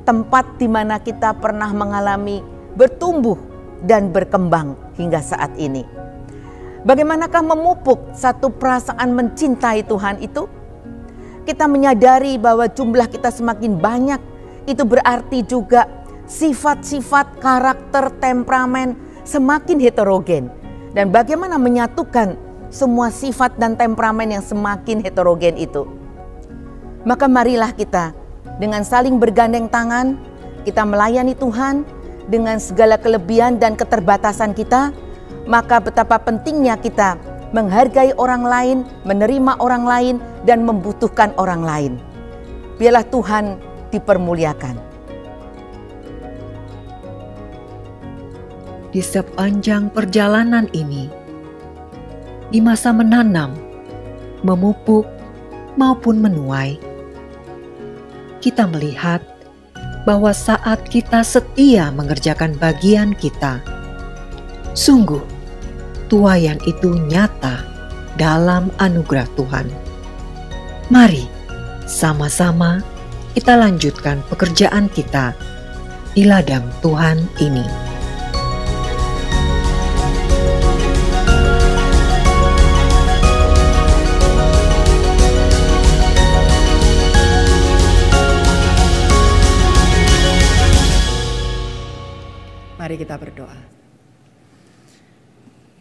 [SPEAKER 10] tempat di mana kita pernah mengalami bertumbuh dan berkembang hingga saat ini. Bagaimanakah memupuk satu perasaan mencintai Tuhan itu? Kita menyadari bahwa jumlah kita semakin banyak, itu berarti juga sifat-sifat, karakter, temperamen semakin heterogen. Dan bagaimana menyatukan semua sifat dan temperamen yang semakin heterogen itu? Maka marilah kita dengan saling bergandeng tangan, kita melayani Tuhan dengan segala kelebihan dan keterbatasan kita. Maka betapa pentingnya kita menghargai orang lain, menerima orang lain, dan membutuhkan orang lain. Biarlah Tuhan dipermuliakan.
[SPEAKER 7] Di sepanjang perjalanan ini, di masa menanam, memupuk, maupun menuai, kita melihat bahwa saat kita setia mengerjakan bagian kita, sungguh tuaian itu nyata dalam anugerah Tuhan. Mari sama-sama kita lanjutkan pekerjaan kita di ladang Tuhan ini.
[SPEAKER 3] Mari kita berdoa.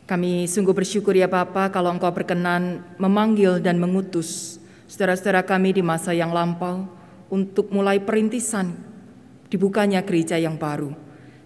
[SPEAKER 3] Kami sungguh bersyukur ya Bapa kalau Engkau berkenan memanggil dan mengutus saudara-saudara kami di masa yang lampau untuk mulai perintisan dibukanya gereja yang baru.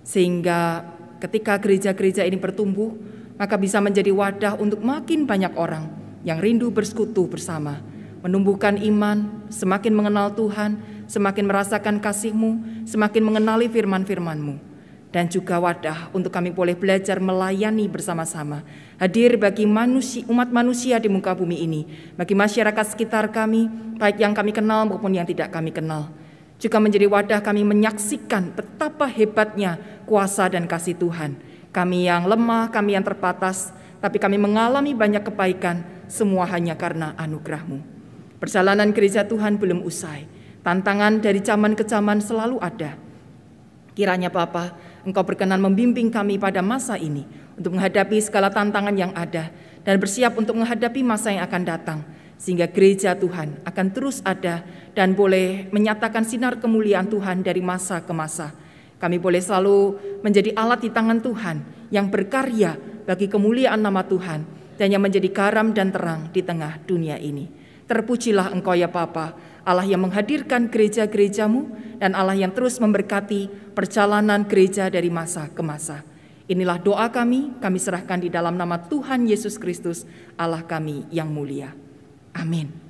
[SPEAKER 3] Sehingga ketika gereja-gereja ini bertumbuh, maka bisa menjadi wadah untuk makin banyak orang yang rindu bersekutu bersama, menumbuhkan iman, semakin mengenal Tuhan, semakin merasakan kasih-Mu, semakin mengenali firman-firman-Mu. Dan juga wadah untuk kami boleh belajar melayani bersama-sama. Hadir bagi umat manusia di muka bumi ini, bagi masyarakat sekitar kami, baik yang kami kenal maupun yang tidak kami kenal. juga menjadi wadah kami menyaksikan betapa hebatnya kuasa dan kasih Tuhan. Kami yang lemah, kami yang terbatas, tapi kami mengalami banyak kebaikan, semua hanya karena anugerah-Mu. Perjalanan gereja Tuhan belum usai, tantangan dari zaman ke zaman selalu ada. Kiranya Bapa, Engkau berkenan membimbing kami pada masa ini untuk menghadapi segala tantangan yang ada dan bersiap untuk menghadapi masa yang akan datang, sehingga gereja Tuhan akan terus ada dan boleh menyatakan sinar kemuliaan Tuhan dari masa ke masa. Kami boleh selalu menjadi alat di tangan Tuhan yang berkarya bagi kemuliaan nama Tuhan dan yang menjadi garam dan terang di tengah dunia ini. Terpujilah Engkau ya Bapa, Allah yang menghadirkan gereja-gereja-Mu dan Allah yang terus memberkati perjalanan gereja dari masa ke masa. Inilah doa kami serahkan di dalam nama Tuhan Yesus Kristus, Allah kami yang mulia. Amin.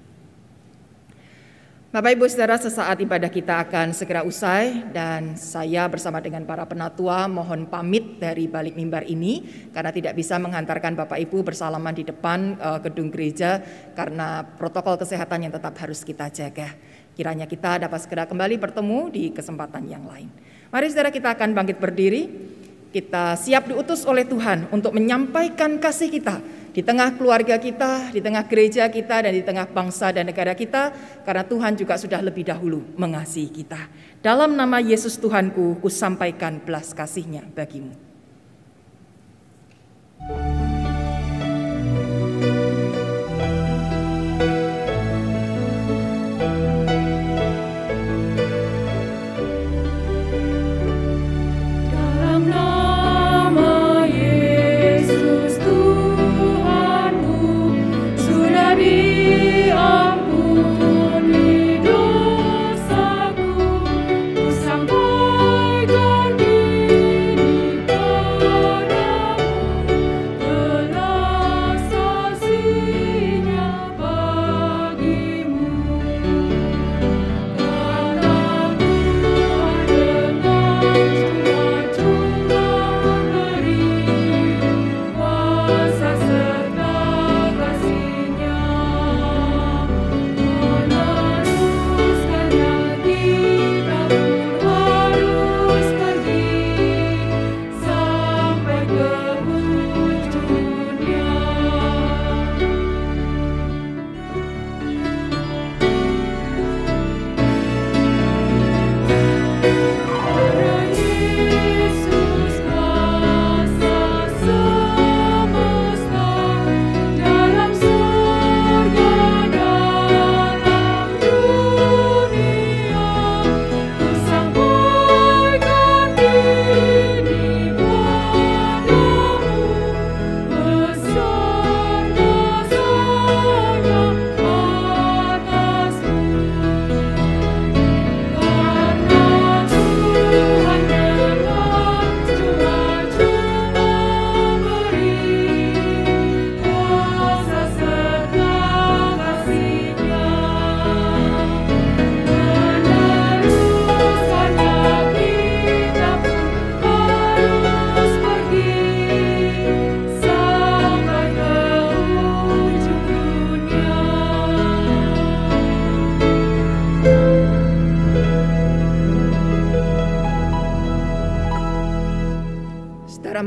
[SPEAKER 3] Bapak Ibu Saudara, sesaat ibadah kita akan segera usai dan saya bersama dengan para penatua mohon pamit dari balik mimbar ini karena tidak bisa menghantarkan Bapak Ibu bersalaman di depan gedung gereja karena protokol kesehatan yang tetap harus kita jaga. Kiranya kita dapat segera kembali bertemu di kesempatan yang lain. Mari saudara, kita akan bangkit berdiri. Kita siap diutus oleh Tuhan untuk menyampaikan kasih kita di tengah keluarga kita, di tengah gereja kita, dan di tengah bangsa dan negara kita, karena Tuhan juga sudah lebih dahulu mengasihi kita. Dalam nama Yesus Tuhanku, kusampaikan belas kasih-Nya bagimu.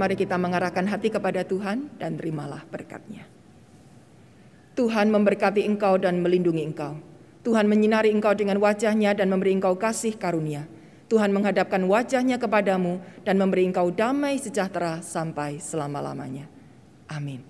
[SPEAKER 3] Mari kita mengarahkan hati kepada Tuhan dan terimalah berkat-Nya. Tuhan memberkati engkau dan melindungi engkau. Tuhan menyinari engkau dengan wajah-Nya dan memberi engkau kasih karunia. Tuhan menghadapkan wajah-Nya kepadamu dan memberi engkau damai sejahtera sampai selama-lamanya. Amin.